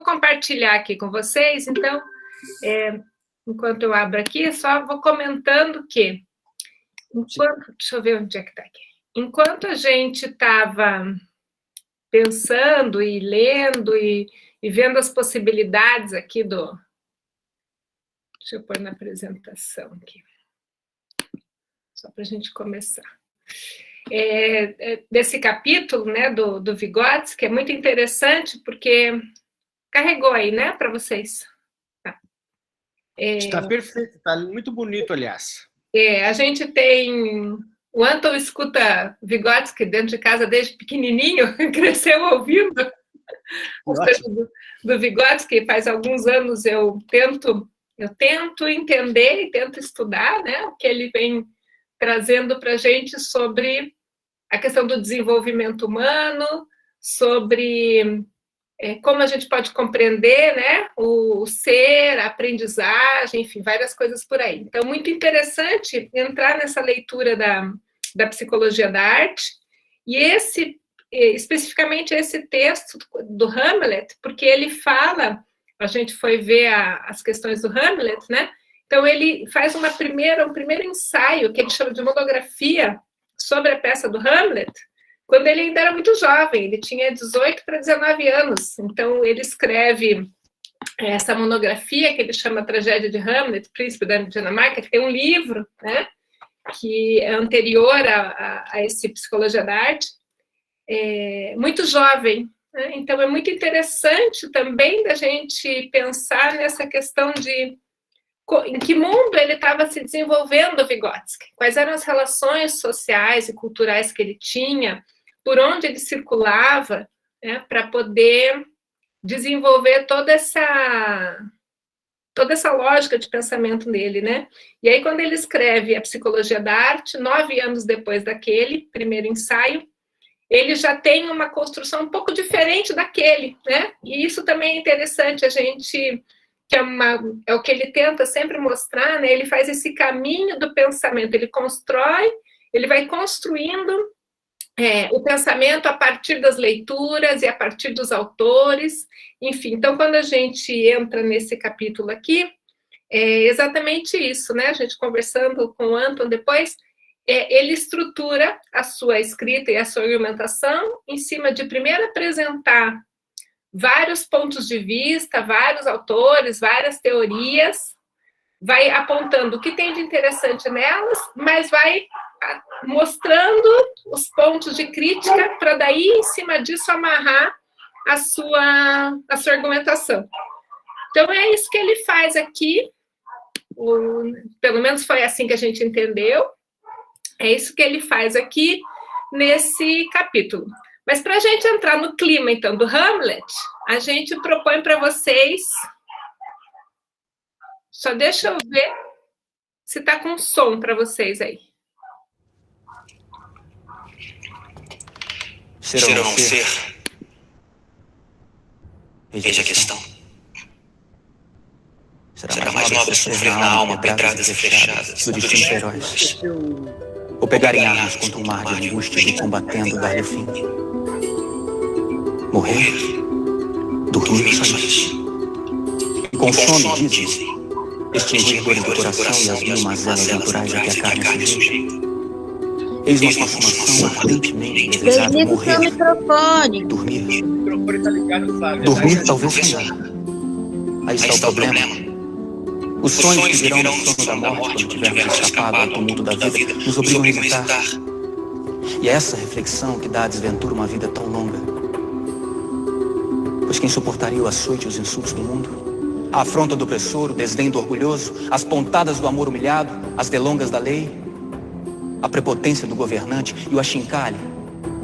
compartilhar aqui com vocês, então, enquanto eu abro aqui, só vou comentando que, deixa eu ver onde é que está aqui. Enquanto a gente estava pensando e lendo e vendo as possibilidades aqui do... Deixa eu pôr na apresentação aqui, só para a gente começar. Desse capítulo, né, do Vygotsky, que é muito interessante, porque carregou aí, né, para vocês. Está perfeito, está muito bonito, aliás. A gente tem... O Anton escuta Vygotsky dentro de casa desde pequenininho, cresceu ouvindo as coisas do Vygotsky. Faz alguns anos eu tento entender e tento estudar, né, o que ele vem trazendo para a gente sobre a questão do desenvolvimento humano, sobre como a gente pode compreender, né, o ser, a aprendizagem, enfim, várias coisas por aí. Então, muito interessante entrar nessa leitura da psicologia da arte, e especificamente esse texto do Hamlet, porque ele fala, a gente foi ver as questões do Hamlet, né? Então, ele faz um primeiro ensaio, que ele chama de monografia, sobre a peça do Hamlet, quando ele ainda era muito jovem, ele tinha 18 para 19 anos. Então, ele escreve essa monografia, que ele chama Tragédia de Hamlet, Príncipe da Dinamarca, que tem um livro, né, que é anterior a esse Psicologia da Arte, muito jovem, né? Então, é muito interessante também da gente pensar nessa questão de em que mundo ele estava se desenvolvendo, o Vygotsky, quais eram as relações sociais e culturais que ele tinha, por onde ele circulava, né, para poder desenvolver toda essa lógica de pensamento dele, né? E aí, quando ele escreve a Psicologia da Arte, 9 anos depois daquele primeiro ensaio, ele já tem uma construção um pouco diferente daquele, né? E isso também é interessante a gente... que é o que ele tenta sempre mostrar, né? Ele faz esse caminho do pensamento, ele constrói, ele vai construindo o pensamento a partir das leituras e a partir dos autores, enfim. Então, quando a gente entra nesse capítulo aqui, é exatamente isso, né? A gente conversando com o Anton depois, ele estrutura a sua escrita e a sua argumentação em cima de primeiro apresentar vários pontos de vista, vários autores, várias teorias, vai apontando o que tem de interessante nelas, mas vai mostrando os pontos de crítica para daí, em cima disso, amarrar a sua argumentação. Então, é isso que ele faz aqui, pelo menos foi assim que a gente entendeu, é isso que ele faz aqui nesse capítulo. Mas para a gente entrar no clima, então, do Hamlet, a gente propõe para vocês... Só deixa eu ver se está com som para vocês aí. Ser ou não ser? Eis a questão. Será mais nobre sofrer na alma pedradas e flechadas do destino feroz, ou pegar em armas contra um mar de angústia e combatendo dar-lhe o fim. Morrer, dormir só isso. E com sono, dizem, extinguir dores do coração e as mil mazelas naturais a que a carne é sujeita. Eis uma consumação ardentemente desejada morrer. Dormir. Dormir talvez sonhar. Aí está o problema. Os sonhos que virão no sono da morte, quando tivermos escapado ao tumulto da vida, nos obrigam a hesitar. E é essa reflexão que dá à desventura uma vida tão longa. Pois quem suportaria o açoite e os insultos do mundo? A afronta do opressor, o desdém do orgulhoso, as pontadas do amor humilhado, as delongas da lei, a prepotência do governante e o achincalhe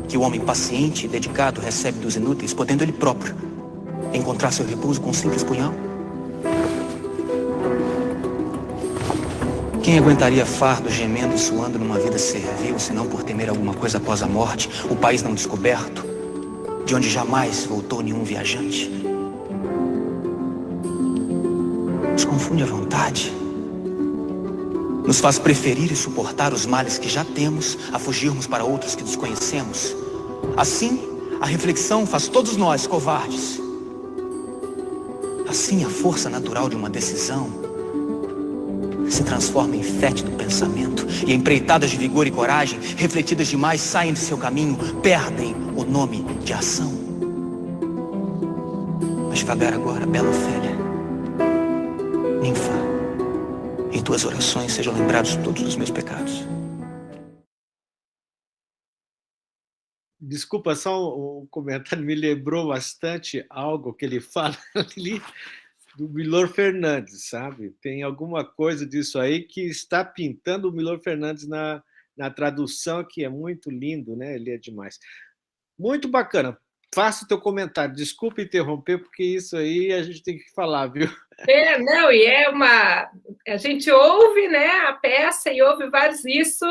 que o homem paciente e dedicado recebe dos inúteis, podendo ele próprio encontrar seu repouso com um simples punhal? Quem aguentaria fardo gemendo e suando numa vida servil, se não por temer alguma coisa após a morte, o país não descoberto, de onde jamais voltou nenhum viajante? Nos confunde a vontade, nos faz preferir e suportar os males que já temos a fugirmos para outros que desconhecemos. Assim, a reflexão faz todos nós covardes. Assim, a força natural de uma decisão se transforma em fétido pensamento, e empreitadas de vigor e coragem, refletidas demais, saem de seu caminho, perdem o nome de ação. Mas devagar agora, bela Ofélia, ninfa, em tuas orações sejam lembrados todos os meus pecados. Desculpa, só um comentário, me lembrou bastante algo que ele fala ali do Milor Fernandes, sabe? Tem alguma coisa disso aí que está pintando o Milor Fernandes na tradução, que é muito lindo, né? Ele é demais. Muito bacana. Faça o teu comentário. Desculpa interromper, porque isso aí a gente tem que falar, viu? Não, e é uma... A gente ouve, né, a peça e ouve vários isso...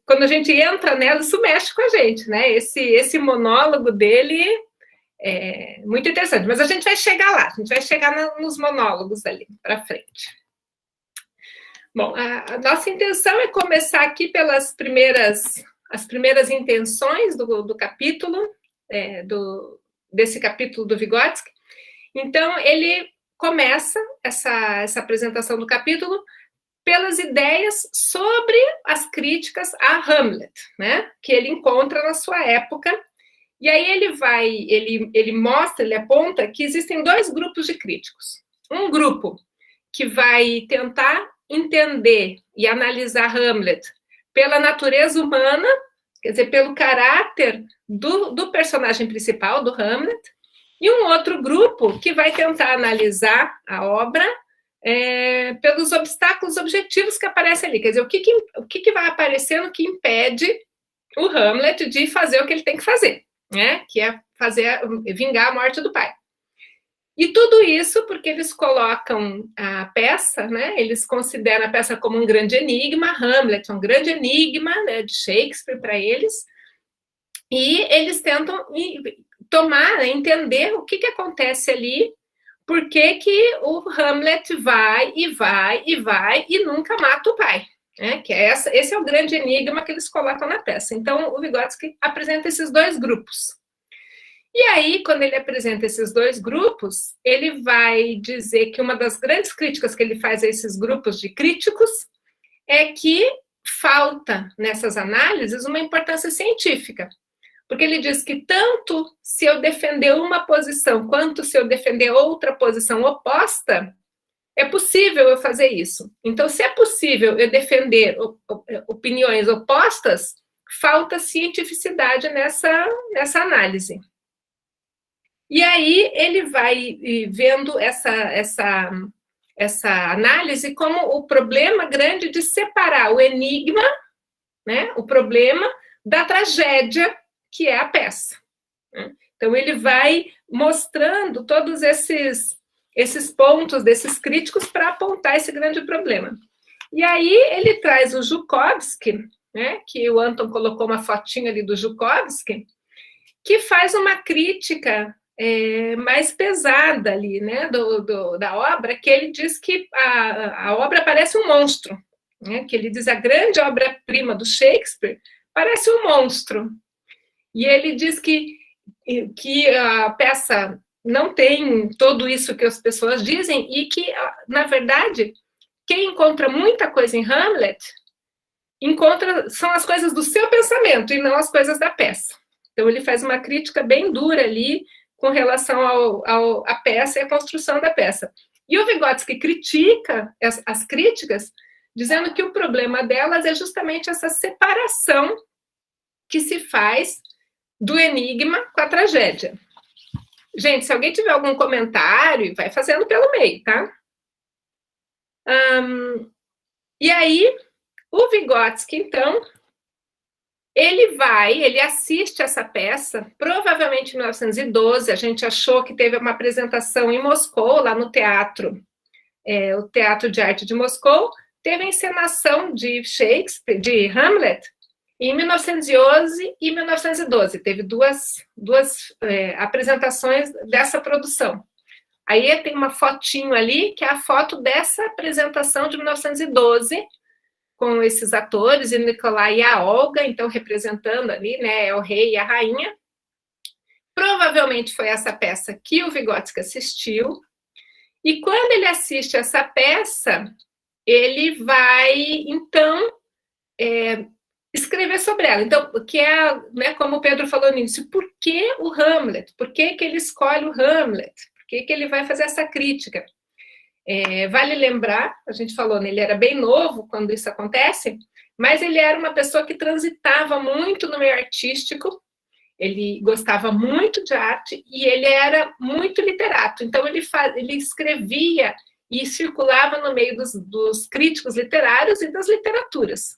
Quando a gente entra nela, isso mexe com a gente, né? Esse monólogo dele é muito interessante. Mas a gente vai chegar lá, a gente vai chegar nos monólogos ali, para frente. Bom, a nossa intenção é começar aqui pelas as primeiras intenções do capítulo, desse capítulo do Vygotsky. Então, ele começa essa apresentação do capítulo pelas ideias sobre as críticas a Hamlet, né, que ele encontra na sua época. E aí ele mostra, ele aponta que existem dois grupos de críticos. Um grupo que vai tentar entender e analisar Hamlet pela natureza humana, quer dizer, pelo caráter do personagem principal, do Hamlet, e um outro grupo que vai tentar analisar a obra pelos obstáculos objetivos que aparecem ali. Quer dizer, o que vai aparecendo que impede o Hamlet de fazer o que ele tem que fazer, né? Que é vingar a morte do pai. E tudo isso porque eles colocam a peça, né? Eles consideram a peça como um grande enigma. Hamlet é um grande enigma, né, de Shakespeare para eles. E eles tentam entender o que acontece ali. Por que o Hamlet vai e nunca mata o pai? Né? Que esse é o grande enigma que eles colocam na peça. Então, o Vygotsky apresenta esses dois grupos. E aí, quando ele apresenta esses dois grupos, ele vai dizer que uma das grandes críticas que ele faz a esses grupos de críticos é que falta, nessas análises, uma importância científica. Porque ele diz que tanto se eu defender uma posição quanto se eu defender outra posição oposta, é possível eu fazer isso. Então, se é possível eu defender opiniões opostas, falta cientificidade nessa análise. E aí ele vai vendo essa análise como o problema grande de separar o enigma, né, o problema, da tragédia, que é a peça. Então, ele vai mostrando todos esses pontos desses críticos para apontar esse grande problema. E aí ele traz o Zhukovsky, né, que o Anton colocou uma fotinha ali do Zhukovsky, que faz uma crítica mais pesada ali, né, da obra, que ele diz que a obra parece um monstro, né, que ele diz a grande obra-prima do Shakespeare parece um monstro. E ele diz que a peça não tem tudo isso que as pessoas dizem e que, na verdade, quem encontra muita coisa em Hamlet são as coisas do seu pensamento e não as coisas da peça. Então, ele faz uma crítica bem dura ali com relação à peça e à construção da peça. E o Vygotsky critica as críticas, dizendo que o problema delas é justamente essa separação que se faz do enigma com a tragédia. Gente, se alguém tiver algum comentário, vai fazendo pelo meio, tá? E aí, o Vygotsky, então, ele assiste essa peça, provavelmente em 1912, a gente achou que teve uma apresentação em Moscou, lá no teatro, o Teatro de Arte de Moscou, teve a encenação de Shakespeare, de Hamlet, em 1911 e 1912, teve duas apresentações dessa produção. Aí tem uma fotinho ali, que é a foto dessa apresentação de 1912, com esses atores, e o Nikolai e a Olga, então representando ali, né, o rei e a rainha. Provavelmente foi essa peça que o Vygotsky assistiu, e quando ele assiste essa peça, ele vai, então, escrever sobre ela. Então, que é, né, como o Pedro falou no início, por que o Hamlet? Por que ele escolhe o Hamlet? Por que ele vai fazer essa crítica? Vale lembrar, a gente falou, né, ele era bem novo quando isso acontece, mas ele era uma pessoa que transitava muito no meio artístico, ele gostava muito de arte e ele era muito literato. Então, ele escrevia e circulava no meio dos críticos literários e das literaturas.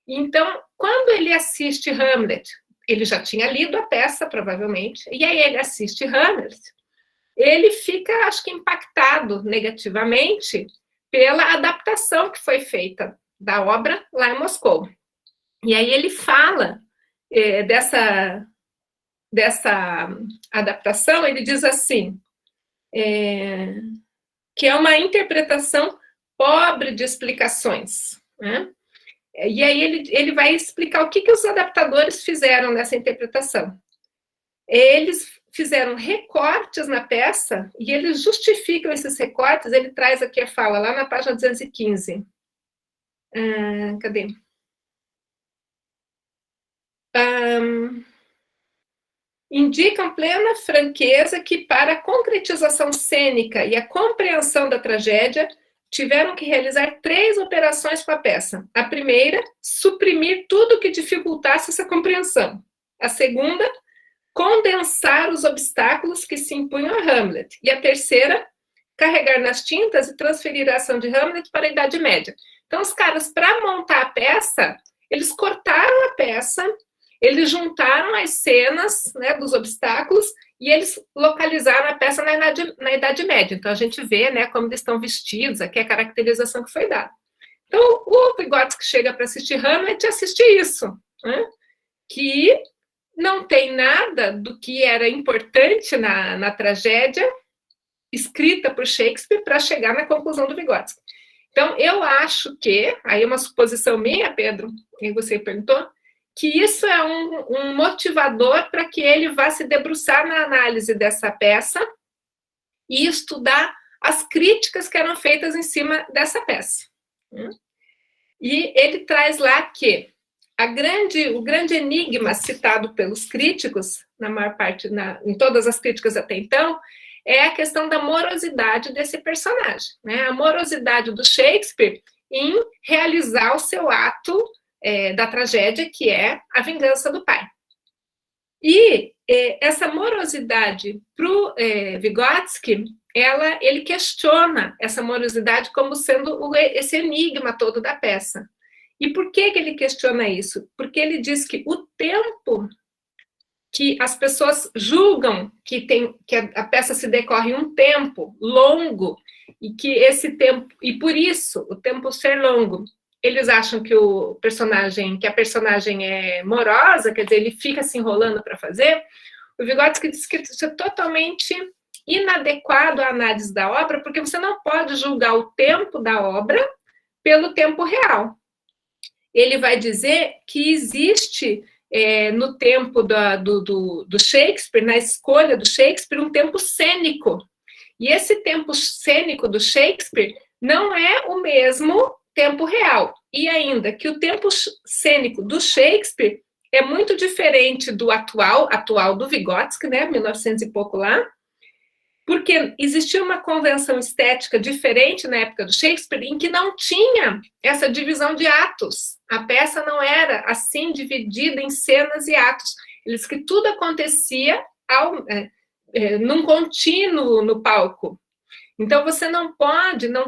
Então, quando ele assiste Hamlet, ele já tinha lido a peça, provavelmente, e aí ele assiste Hamlet, ele fica, acho que, impactado negativamente pela adaptação que foi feita da obra lá em Moscou. E aí ele fala dessa adaptação, ele diz assim, que é uma interpretação pobre de explicações, né? E aí ele vai explicar o que os adaptadores fizeram nessa interpretação. Eles fizeram recortes na peça e eles justificam esses recortes, ele traz aqui a fala, lá na página 215. Cadê? Indicam plena franqueza que, para a concretização cênica e a compreensão da tragédia, tiveram que realizar 3 operações com a peça. A primeira, suprimir tudo que dificultasse essa compreensão. A segunda, condensar os obstáculos que se impunham a Hamlet. E a terceira, carregar nas tintas e transferir a ação de Hamlet para a Idade Média. Então, os caras, para montar a peça, eles cortaram a peça, eles juntaram as cenas, né, dos obstáculos e eles localizaram a peça na Idade Média. Então, a gente vê, né, como eles estão vestidos, aqui é a caracterização que foi dada. Então, o Vygotsky chega para assistir Hamlet e assiste isso, né, que não tem nada do que era importante na tragédia escrita por Shakespeare para chegar na conclusão do Vygotsky. Então, eu acho que, aí é uma suposição minha, Pedro, que você perguntou, que isso é um motivador para que ele vá se debruçar na análise dessa peça e estudar as críticas que eram feitas em cima dessa peça. E ele traz lá que o grande enigma citado pelos críticos, na maior parte, em todas as críticas até então, é a questão da morosidade desse personagem, né? A morosidade do Shakespeare em realizar o seu ato da tragédia, que é a vingança do pai. E essa morosidade para o Vygotsky, ele questiona essa morosidade como sendo esse enigma todo da peça. E por que ele questiona isso? Porque ele diz que o tempo que as pessoas julgam que a peça se decorre em um tempo longo, e que esse tempo, e por isso, o tempo ser longo, eles acham que a personagem é morosa, quer dizer, ele fica se enrolando para fazer. O Vygotsky diz que isso é totalmente inadequado à análise da obra, porque você não pode julgar o tempo da obra pelo tempo real. Ele vai dizer que existe, no tempo do Shakespeare, na escolha do Shakespeare, um tempo cênico. E esse tempo cênico do Shakespeare não é o mesmo tempo real. E ainda que o tempo cênico do Shakespeare é muito diferente do atual do Vygotsky, né, 1900 e pouco lá, porque existia uma convenção estética diferente na época do Shakespeare, em que não tinha essa divisão de atos. A peça não era assim dividida em cenas e atos. Ele diz que tudo acontecia num contínuo no palco. Então, você não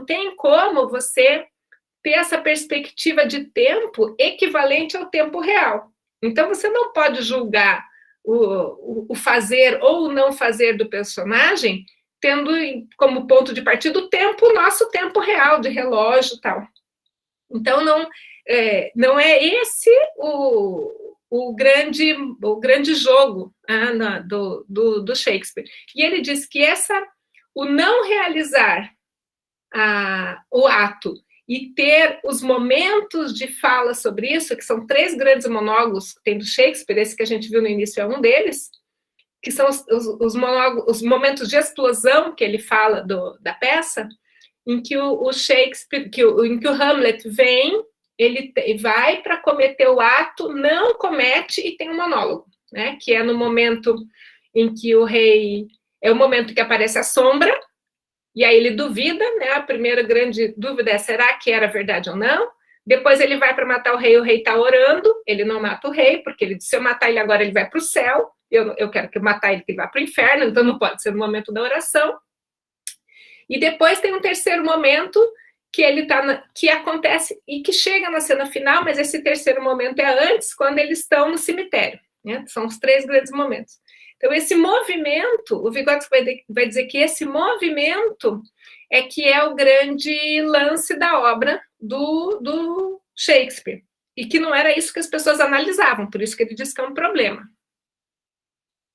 tem como você ter essa perspectiva de tempo equivalente ao tempo real. Então, você não pode julgar o fazer ou o não fazer do personagem tendo como ponto de partida o nosso tempo real de relógio e tal. Então, não é esse o grande jogo do Shakespeare. E ele diz que o não realizar o ato e ter os momentos de fala sobre isso, que são 3 grandes monólogos que tem do Shakespeare, esse que a gente viu no início é um deles, que são os monólogos, os momentos de explosão que ele fala da peça, em que o Shakespeare, em que o Hamlet vem, ele vai para cometer o ato, não comete e tem um monólogo, né? Que é no momento em que o rei, é o momento que aparece a sombra, e aí ele duvida, né? A primeira grande dúvida é, será que era verdade ou não? Depois ele vai para matar o rei está orando, ele não mata o rei, porque ele diz, se eu matar ele agora, ele vai para o céu, eu quero que eu matar ele, que ele vá para o inferno, então não pode ser no momento da oração. E depois tem um terceiro momento que ele que acontece e que chega na cena final, mas esse terceiro momento é antes, quando eles estão no cemitério, né? São os três grandes momentos. Então, esse movimento, o Vygotsky vai dizer que esse movimento é que é o grande lance da obra do Shakespeare. E que não era isso que as pessoas analisavam, por isso que ele diz que é um problema.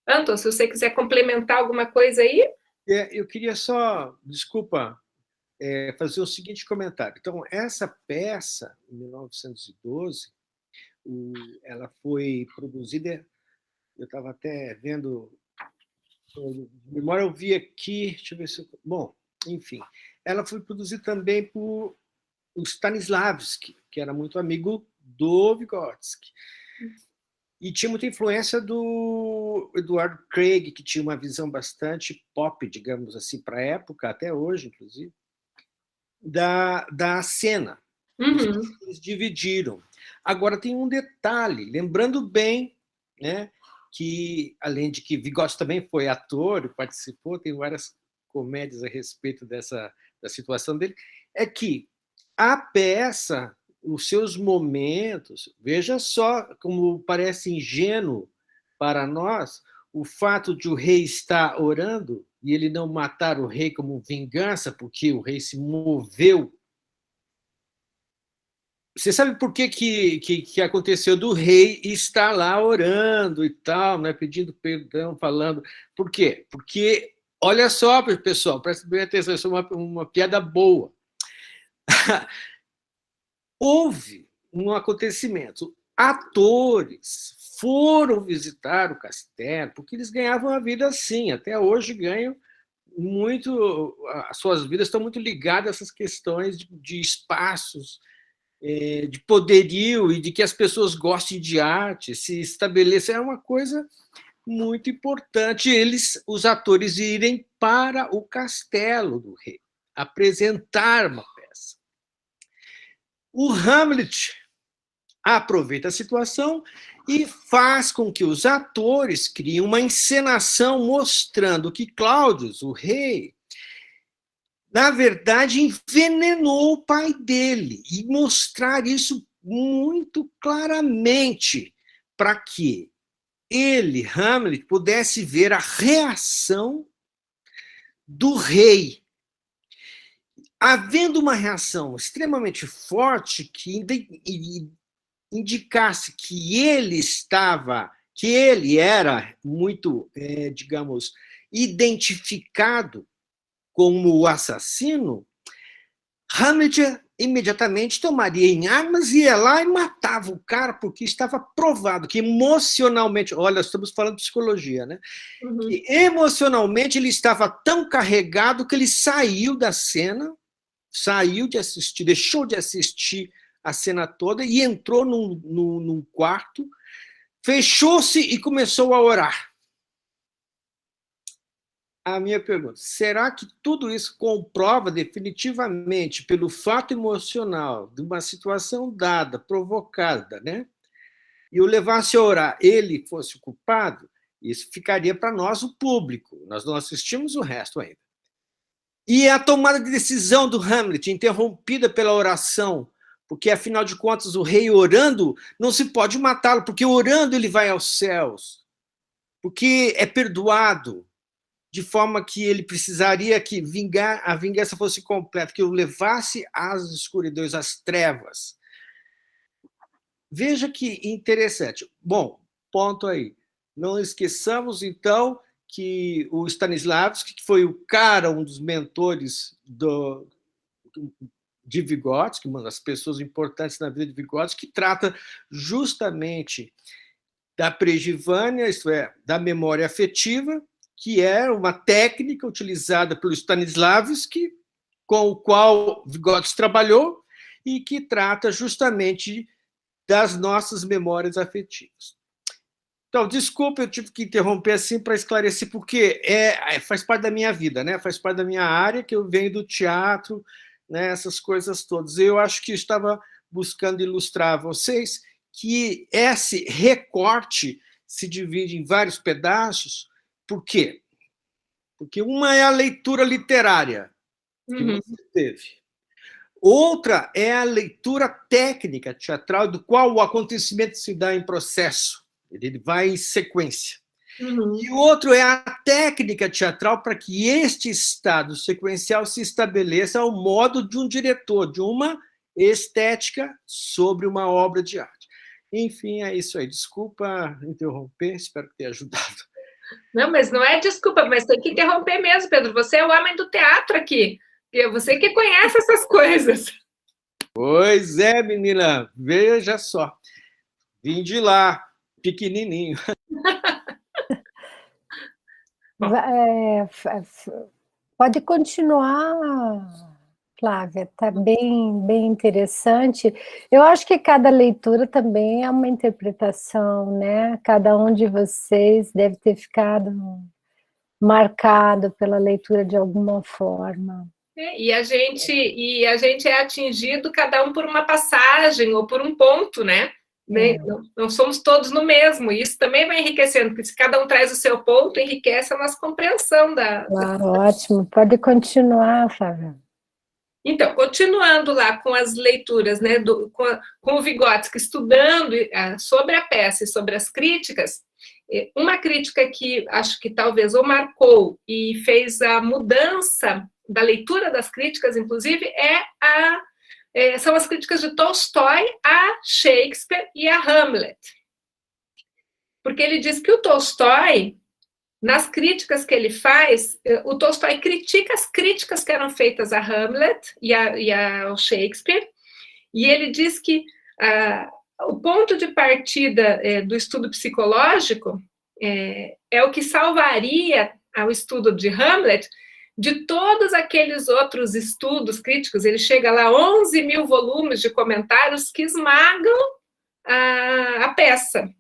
Anton, se você quiser complementar alguma coisa aí. Eu queria só, desculpa, fazer o seguinte comentário. Então, essa peça, em 1912, ela foi produzida, eu estava até vendo, de memória eu vi aqui, deixa eu ver se... Bom, enfim, ela foi produzida também por o Stanislavski, que era muito amigo do Vygotsky. E tinha muita influência do Edward Craig, que tinha uma visão bastante pop, digamos assim, para a época, até hoje, inclusive, da cena. Uhum. Eles dividiram. Agora, tem um detalhe, lembrando bem, né, que, além de que Vygotsky também foi ator, participou, tem várias comédias a respeito da situação dele, é que a peça, os seus momentos, veja só como parece ingênuo para nós o fato de o rei estar orando e ele não matar o rei como vingança, porque o rei se moveu. Você sabe por que aconteceu do rei estar lá orando e tal, né, pedindo perdão, falando? Por quê? Porque, olha só, pessoal, presta bem atenção, isso é uma piada boa. Houve um acontecimento. Atores foram visitar o castelo, porque eles ganhavam a vida assim, até hoje ganham muito, as suas vidas estão muito ligadas a essas questões de espaços, de poderio e de que as pessoas gostem de arte, se estabelecer, é uma coisa muito importante os atores irem para o castelo do rei, apresentar uma peça. O Hamlet aproveita a situação e faz com que os atores criem uma encenação mostrando que Cláudio, o rei, na verdade, envenenou o pai dele e mostrar isso muito claramente para que ele, Hamlet, pudesse ver a reação do rei. Havendo uma reação extremamente forte que indicasse que ele era muito, digamos, identificado como o assassino, Hamlet imediatamente tomaria em armas e ia lá e matava o cara, porque estava provado que emocionalmente, olha, estamos falando de psicologia, né? Uhum. Que emocionalmente ele estava tão carregado que ele saiu da cena, saiu de assistir, deixou de assistir a cena toda e entrou num quarto, fechou-se e começou a orar. A minha pergunta, será que tudo isso comprova definitivamente pelo fato emocional de uma situação dada, provocada, né? E o levasse a orar, ele fosse o culpado? Isso ficaria para nós, o público. Nós não assistimos o resto ainda. E a tomada de decisão do Hamlet, interrompida pela oração, porque, afinal de contas, o rei orando, não se pode matá-lo, porque orando ele vai aos céus, porque é perdoado, de forma que ele precisaria que a vingança fosse completa, que o levasse às escuridões, às trevas. Veja que interessante. Bom, ponto aí. Não esqueçamos, então, que o Stanislavski, que foi o cara, um dos mentores de Vygotsky, uma das pessoas importantes na vida de Vygotsky, que trata justamente da prejivânia, isto é, da memória afetiva, que é uma técnica utilizada pelo Stanislavski, com o qual Vygotsky trabalhou, e que trata justamente das nossas memórias afetivas. Então, desculpa, eu tive que interromper assim para esclarecer, porque faz parte da minha vida, né? Faz parte da minha área, que eu venho do teatro, né? Essas coisas todas. Eu acho que eu estava buscando ilustrar a vocês que esse recorte se divide em vários pedaços. Por quê? Porque uma é a leitura literária que você teve. Outra é a leitura técnica teatral, do qual o acontecimento se dá em processo. Ele vai em sequência. E o outro é a técnica teatral para que este estado sequencial se estabeleça ao modo de um diretor, de uma estética sobre uma obra de arte. Enfim, é isso aí. Desculpa interromper, espero que tenha ajudado. Não, mas não é desculpa, mas tem que interromper mesmo, Pedro. Você é o homem do teatro aqui. É você que conhece essas coisas. Pois é, menina. Veja só. Vim de lá, pequenininho. Pode continuar, Flávia. Está bem interessante. Eu acho que cada leitura também é uma interpretação, né? Cada um de vocês deve ter ficado marcado pela leitura de alguma forma. E a gente é atingido, cada um por uma passagem ou por um ponto, né? Não somos todos no mesmo. Isso também vai enriquecendo, porque se cada um traz o seu ponto, enriquece a nossa compreensão da... Claro, ótimo. Pode continuar, Flávia. Então, continuando lá com as leituras, né, com o Vygotsky, estudando sobre a peça e sobre as críticas, uma crítica que acho que talvez o marcou e fez a mudança da leitura das críticas, inclusive, são as críticas de Tolstói a Shakespeare e a Hamlet. Porque ele diz que o Tolstói, nas críticas que ele faz, o Tolstói critica as críticas que eram feitas a Hamlet e ao Shakespeare, e ele diz que o ponto de partida do estudo psicológico é o que salvaria ao estudo de Hamlet de todos aqueles outros estudos críticos. Ele chega lá a 11 mil volumes de comentários que esmagam a peça.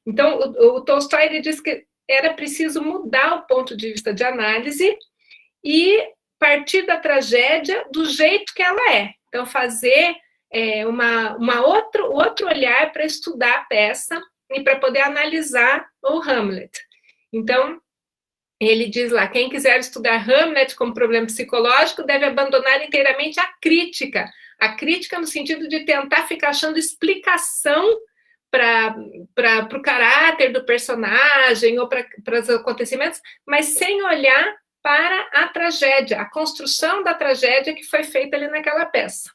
Então, o Tolstói ele diz que era preciso mudar o ponto de vista de análise e partir da tragédia do jeito que ela é. Então, fazer outro olhar para estudar a peça e para poder analisar o Hamlet. Então, ele diz lá, quem quiser estudar Hamlet como problema psicológico deve abandonar inteiramente a crítica no sentido de tentar ficar achando explicação para o caráter do personagem ou para os acontecimentos, mas sem olhar para a tragédia, a construção da tragédia que foi feita ali naquela peça.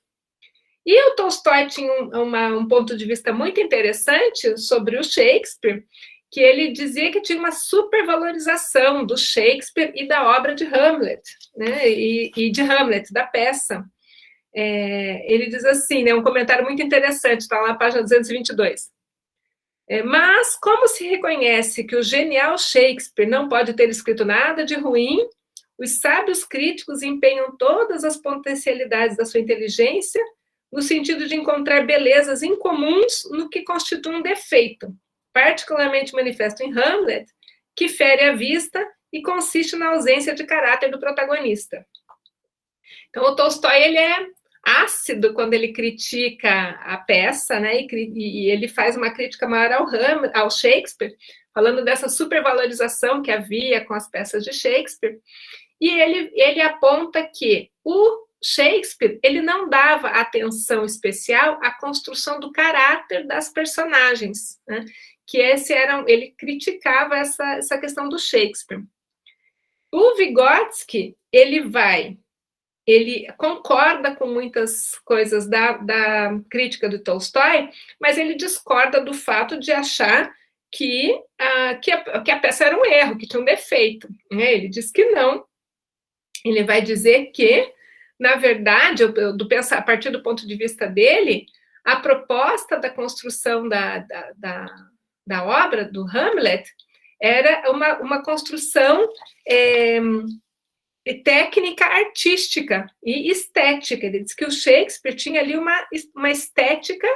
E o Tolstói tinha um ponto de vista muito interessante sobre o Shakespeare, que ele dizia que tinha uma supervalorização do Shakespeare e da obra de Hamlet, né? E de Hamlet, da peça. Ele diz assim, né, um comentário muito interessante, está lá na página 222. Mas, como se reconhece que o genial Shakespeare não pode ter escrito nada de ruim, os sábios críticos empenham todas as potencialidades da sua inteligência no sentido de encontrar belezas incomuns no que constitui um defeito, particularmente manifesto em Hamlet, que fere a vista e consiste na ausência de caráter do protagonista. Então, o Tolstói, ele é ácido quando ele critica a peça, né, e ele faz uma crítica maior ao Shakespeare, falando dessa supervalorização que havia com as peças de Shakespeare, e ele aponta que o Shakespeare, ele não dava atenção especial à construção do caráter das personagens, né, que ele criticava essa questão do Shakespeare. O Vygotsky, ele concorda com muitas coisas da crítica do Tolstói, mas ele discorda do fato de achar que a peça era um erro, que tinha um defeito, né? Ele diz que não. Ele vai dizer que, na verdade, a partir do ponto de vista dele, a proposta da construção da obra do Hamlet era uma construção técnica artística e estética. Ele diz que o Shakespeare tinha ali uma estética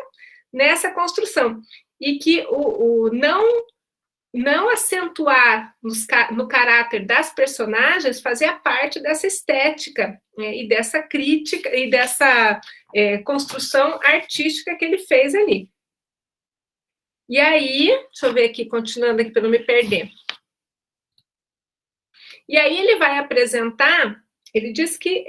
nessa construção, e que o não acentuar no caráter das personagens fazia parte dessa estética, e dessa crítica, e dessa construção artística que ele fez ali. E aí, deixa eu ver aqui, continuando aqui para não me perder. E aí ele vai apresentar, ele diz que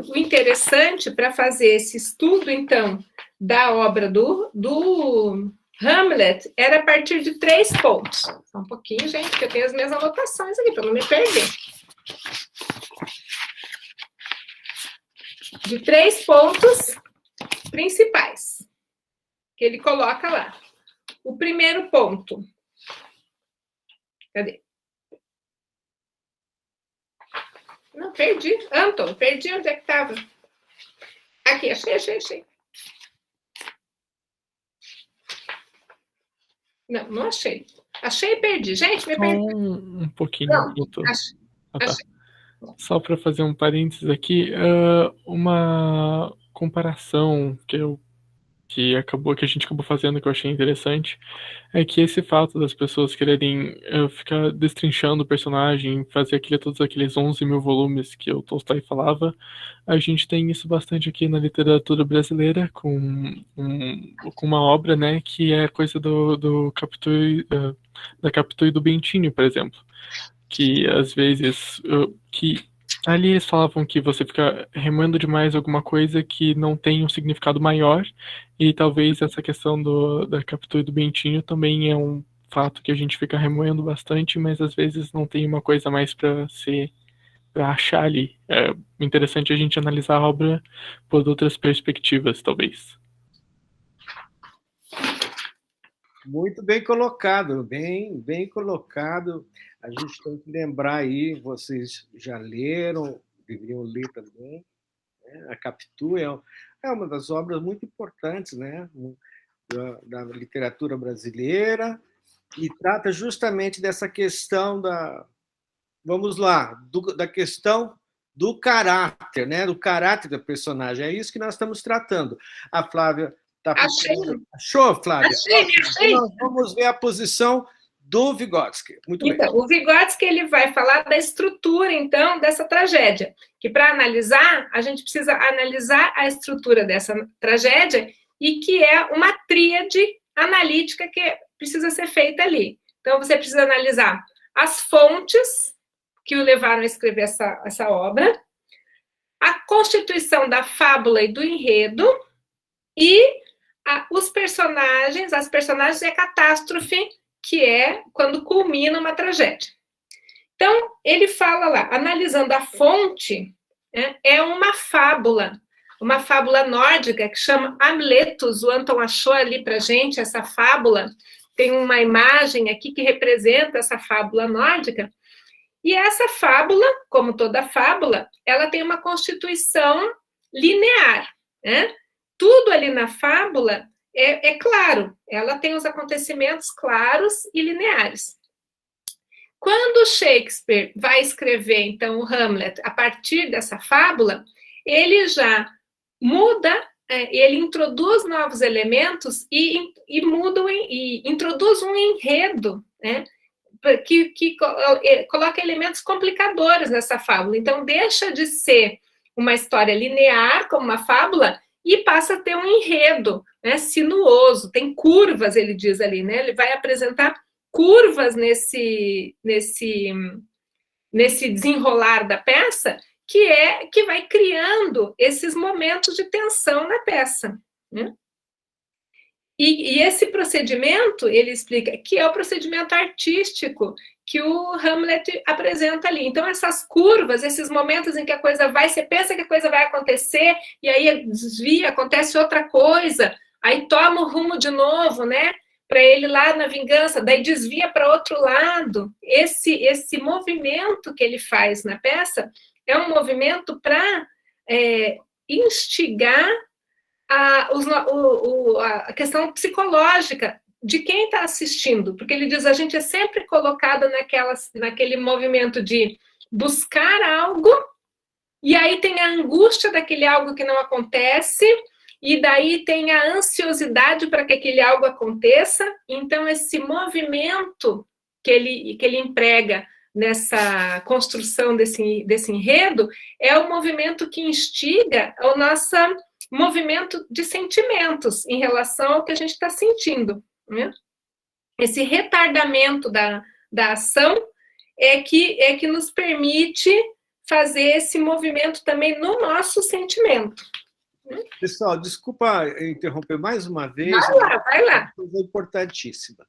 o interessante para fazer esse estudo, então, da obra do Hamlet era a partir de 3 pontos. Só um pouquinho, gente, que eu tenho as minhas anotações aqui, para não me perder. De 3 pontos principais, que ele coloca lá. O primeiro ponto. Cadê? Não, perdi. Anton, perdi onde é que estava. Aqui, achei. Não achei. Achei e perdi. Gente, me perdi. Um pouquinho. Não, achei. Só para fazer um parênteses aqui, uma comparação que a gente acabou fazendo, que eu achei interessante, é que esse fato das pessoas quererem ficar destrinchando o personagem, fazer todos aqueles 11 mil volumes que o Tolstói falava, a gente tem isso bastante aqui na literatura brasileira, com uma obra, né, que é coisa do Capitu, da Capitu e do Bentinho, por exemplo, que às vezes ali eles falavam que você fica remoendo demais alguma coisa que não tem um significado maior, e talvez essa questão da Capitu e do Bentinho também é um fato que a gente fica remoendo bastante, mas às vezes não tem uma coisa mais para achar ali. É interessante a gente analisar a obra por outras perspectivas, talvez. Muito bem colocado, bem colocado. A gente tem que lembrar aí, vocês já leram, deveriam ler também, né? A Capitu é uma das obras muito importantes, né, da literatura brasileira, e trata justamente dessa questão da questão do caráter, né, do caráter da personagem. É isso que nós estamos tratando. A Flávia está... Achou, Flávia? Achei. Nós vamos ver a posição do Vygotsky. Muito bem. Então, o Vygotsky ele vai falar da estrutura, então, dessa tragédia, que para analisar, a gente precisa analisar a estrutura dessa tragédia, e que é uma tríade analítica que precisa ser feita ali. Então, você precisa analisar as fontes que o levaram a escrever essa obra, a constituição da fábula e do enredo, e os personagens, as personagens e a catástrofe, que é quando culmina uma tragédia. Então, ele fala lá, analisando a fonte, é uma fábula nórdica que chama Amletos. O Anton achou ali para gente essa fábula, tem uma imagem aqui que representa essa fábula nórdica, e essa fábula, como toda fábula, ela tem uma constituição linear, né? Tudo ali na fábula é claro, ela tem os acontecimentos claros e lineares. Quando Shakespeare vai escrever, então, o Hamlet, a partir dessa fábula, ele já muda, ele introduz novos elementos e introduz um enredo, né, que coloca elementos complicadores nessa fábula. Então, deixa de ser uma história linear, como uma fábula, e passa a ter um enredo, né, sinuoso, tem curvas, ele diz ali, né? Ele vai apresentar curvas nesse desenrolar da peça, que vai criando esses momentos de tensão na peça, né? E esse procedimento, ele explica, que é o procedimento artístico que o Hamlet apresenta ali. Então, essas curvas, esses momentos em que a coisa você pensa que a coisa vai acontecer, e aí desvia, acontece outra coisa, aí toma o rumo de novo, né? Para ele lá na vingança, daí desvia para outro lado. Esse movimento que ele faz na peça é um movimento para instigar a questão psicológica de quem está assistindo, porque ele diz, a gente é sempre colocado naquele movimento de buscar algo, e aí tem a angústia daquele algo que não acontece, e daí tem a ansiosidade para que aquele algo aconteça. Então, esse movimento que ele emprega nessa construção desse enredo é o movimento que instiga o nosso movimento de sentimentos em relação ao que a gente está sentindo, né? Esse retardamento da ação é que nos permite fazer esse movimento também no nosso sentimento. Pessoal, desculpa interromper mais uma vez. Vai lá. Uma coisa importantíssima.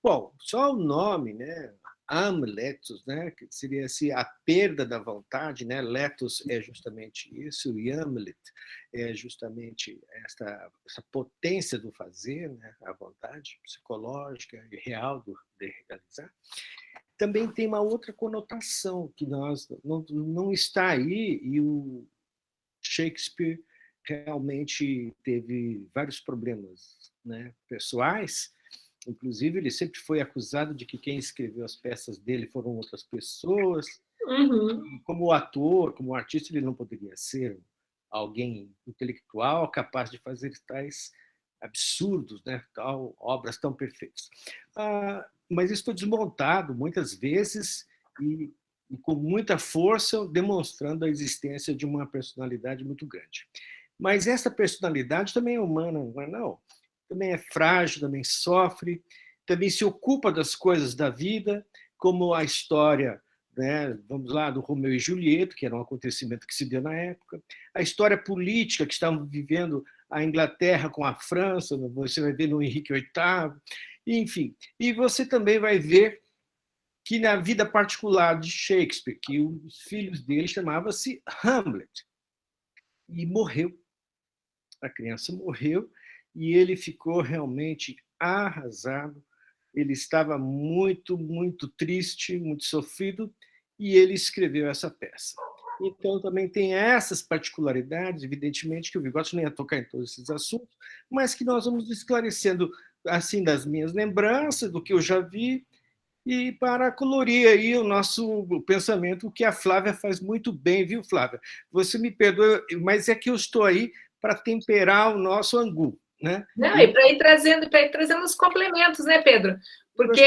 Bom, só o nome, né? Amletos, né? Que seria assim, a perda da vontade, né? Letos é justamente isso, e Hamlet é justamente essa potência do fazer, né? A vontade psicológica e real de realizar. Também tem uma outra conotação que não está aí, e o Shakespeare realmente teve vários problemas, né, pessoais. Inclusive, ele sempre foi acusado de que quem escreveu as peças dele foram outras pessoas. Uhum. Como ator, como artista, ele não poderia ser alguém intelectual capaz de fazer tais absurdos, né, obras tão perfeitas. Mas isso foi desmontado muitas vezes e com muita força, demonstrando a existência de uma personalidade muito grande. Mas essa personalidade também é humana, não é não? Também é frágil, também sofre, também se ocupa das coisas da vida, como a história, né, vamos lá, do Romeu e Julieta, que era um acontecimento que se deu na época, a história política que estavam vivendo a Inglaterra com a França, você vai ver no Henrique VIII, enfim. E você também vai ver que na vida particular de Shakespeare, que os filhos dele chamava-se Hamlet, e morreu. A criança morreu e ele ficou realmente arrasado. Ele estava muito, muito triste, muito sofrido, e ele escreveu essa peça. Então, também tem essas particularidades, evidentemente, que o Vygotsky não ia tocar em todos esses assuntos, mas que nós vamos esclarecendo assim das minhas lembranças, do que eu já vi, e para colorir aí o nosso pensamento, o que a Flávia faz muito bem, viu, Flávia? Você me perdoa, mas é que eu estou aí para temperar o nosso angu, né? Não, e para ir trazendo os complementos, né, Pedro? Porque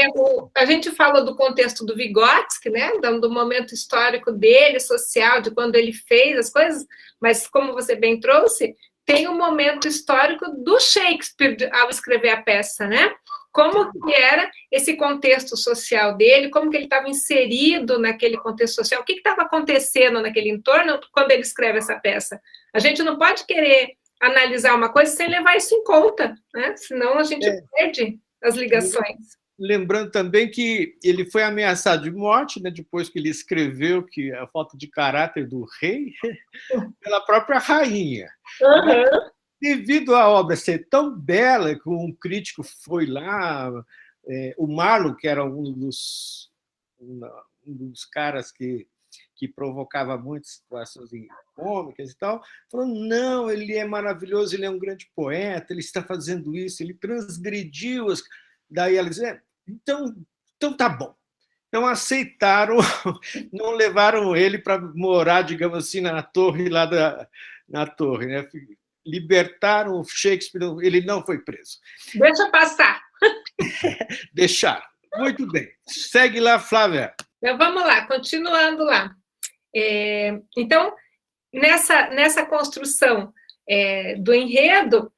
a gente fala do contexto do Vygotsky, né, do momento histórico dele, social, de quando ele fez as coisas, mas como você bem trouxe, tem um momento histórico do Shakespeare ao escrever a peça, né? Como que era esse contexto social dele, como que ele estava inserido naquele contexto social, o que estava acontecendo naquele entorno quando ele escreve essa peça. A gente não pode querer analisar uma coisa sem levar isso em conta, né? Senão a gente perde as ligações. Lembrando também que ele foi ameaçado de morte, né, depois que ele escreveu que a falta de caráter do rei pela própria rainha. Uhum. Devido à obra ser tão bela, que um crítico foi lá, o Marlowe, que era um dos caras que provocava muitas situações cômicas e tal, falou, não, ele é maravilhoso, ele é um grande poeta, ele está fazendo isso, ele transgrediu as... Daí ela disse, então tá bom. Então aceitaram, não levaram ele para morar, digamos assim, na torre lá na torre, né? Libertaram o Shakespeare, ele não foi preso. Deixa passar. Deixaram. Muito bem. Segue lá, Flávia. Então, vamos lá, continuando lá. Então, nessa construção do enredo,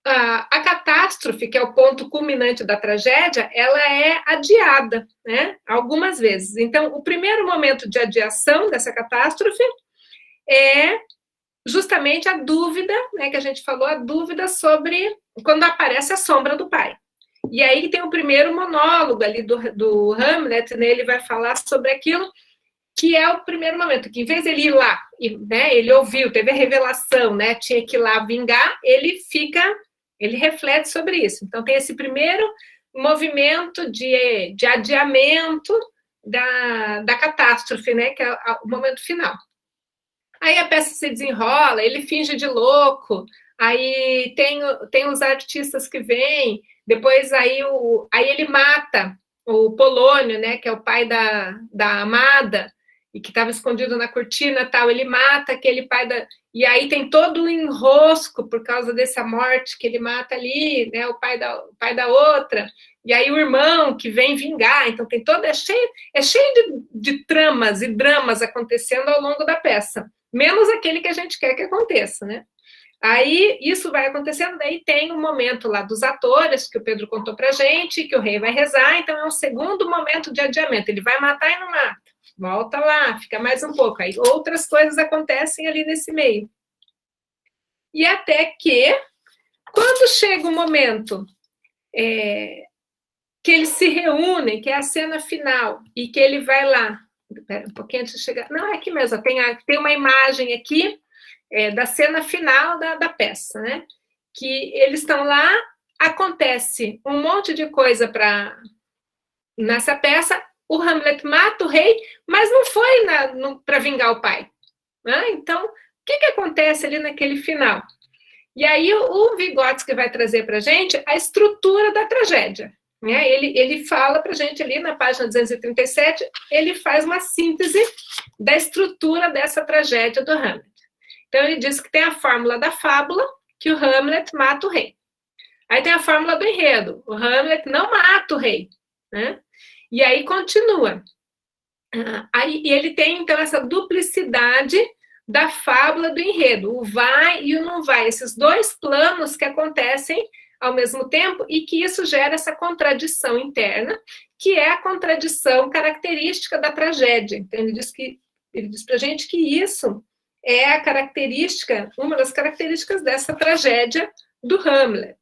a catástrofe, que é o ponto culminante da tragédia, ela é adiada, né, algumas vezes. Então, o primeiro momento de adiação dessa catástrofe é justamente a dúvida, né, que a gente falou, a dúvida sobre quando aparece a sombra do pai. E aí tem o primeiro monólogo ali do Hamlet, né, ele vai falar sobre aquilo que é o primeiro momento, que em vez de ele ir lá, né, ele ouviu, teve a revelação, né, tinha que ir lá vingar, ele reflete sobre isso. Então tem esse primeiro movimento de adiamento da catástrofe, né, que é o momento final. Aí a peça se desenrola, ele finge de louco, aí tem os artistas que vêm, Depois aí ele mata o Polônio, né, que é o pai da amada, e que estava escondido na cortina e tal, ele mata aquele pai da... E aí tem todo o enrosco por causa dessa morte que ele mata ali, né, o pai da outra, e aí o irmão que vem vingar, então tem todo... É cheio de tramas e dramas acontecendo ao longo da peça, menos aquele que a gente quer que aconteça, né? Aí isso vai acontecendo, daí tem um momento lá dos atores, que o Pedro contou pra gente, que o rei vai rezar, então é um segundo momento de adiamento, ele vai matar e não mata, volta lá, fica mais um pouco, aí outras coisas acontecem ali nesse meio. E até que, quando chega o momento que eles se reúnem, que é a cena final, e que ele vai lá, espera um pouquinho antes de chegar, não, é aqui mesmo, tem uma imagem aqui, da cena final da peça, né? Que eles estão lá, acontece um monte de coisa nessa peça, o Hamlet mata o rei, mas não foi para vingar o pai. Né? Então, o que acontece ali naquele final? E aí o Vygotsky vai trazer para a gente a estrutura da tragédia. Né? Ele fala para a gente ali na página 237, ele faz uma síntese da estrutura dessa tragédia do Hamlet. Então, ele diz que tem a fórmula da fábula, que o Hamlet mata o rei. Aí tem a fórmula do enredo, o Hamlet não mata o rei. Né? E aí continua. Aí ele tem, então, essa duplicidade da fábula do enredo, o vai e o não vai, esses dois planos que acontecem ao mesmo tempo e que isso gera essa contradição interna, que é a contradição característica da tragédia. Então, ele diz para a gente que isso é a característica, uma das características dessa tragédia do Hamlet.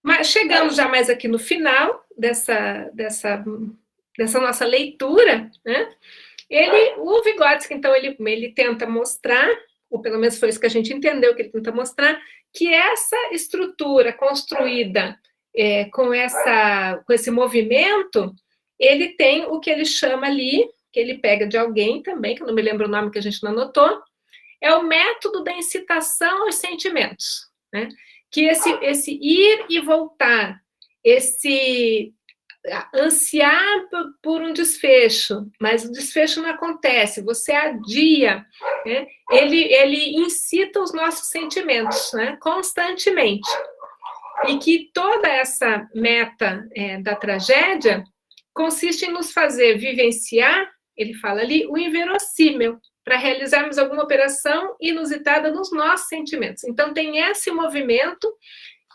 Mas chegamos já mais aqui no final dessa nossa leitura, né? O Vygotsky, então, ele tenta mostrar, ou pelo menos foi isso que a gente entendeu que ele tenta mostrar, que essa estrutura construída com esse movimento, ele tem o que ele chama ali, que ele pega de alguém também, que eu não me lembro o nome que a gente não anotou, é o método da incitação aos sentimentos, né? Que esse ir e voltar, esse ansiar por um desfecho, mas o desfecho não acontece, você adia, né? Ele incita os nossos sentimentos, né? Constantemente. E que toda essa meta da tragédia consiste em nos fazer vivenciar, ele fala ali, o inverossímil, para realizarmos alguma operação inusitada nos nossos sentimentos. Então, tem esse movimento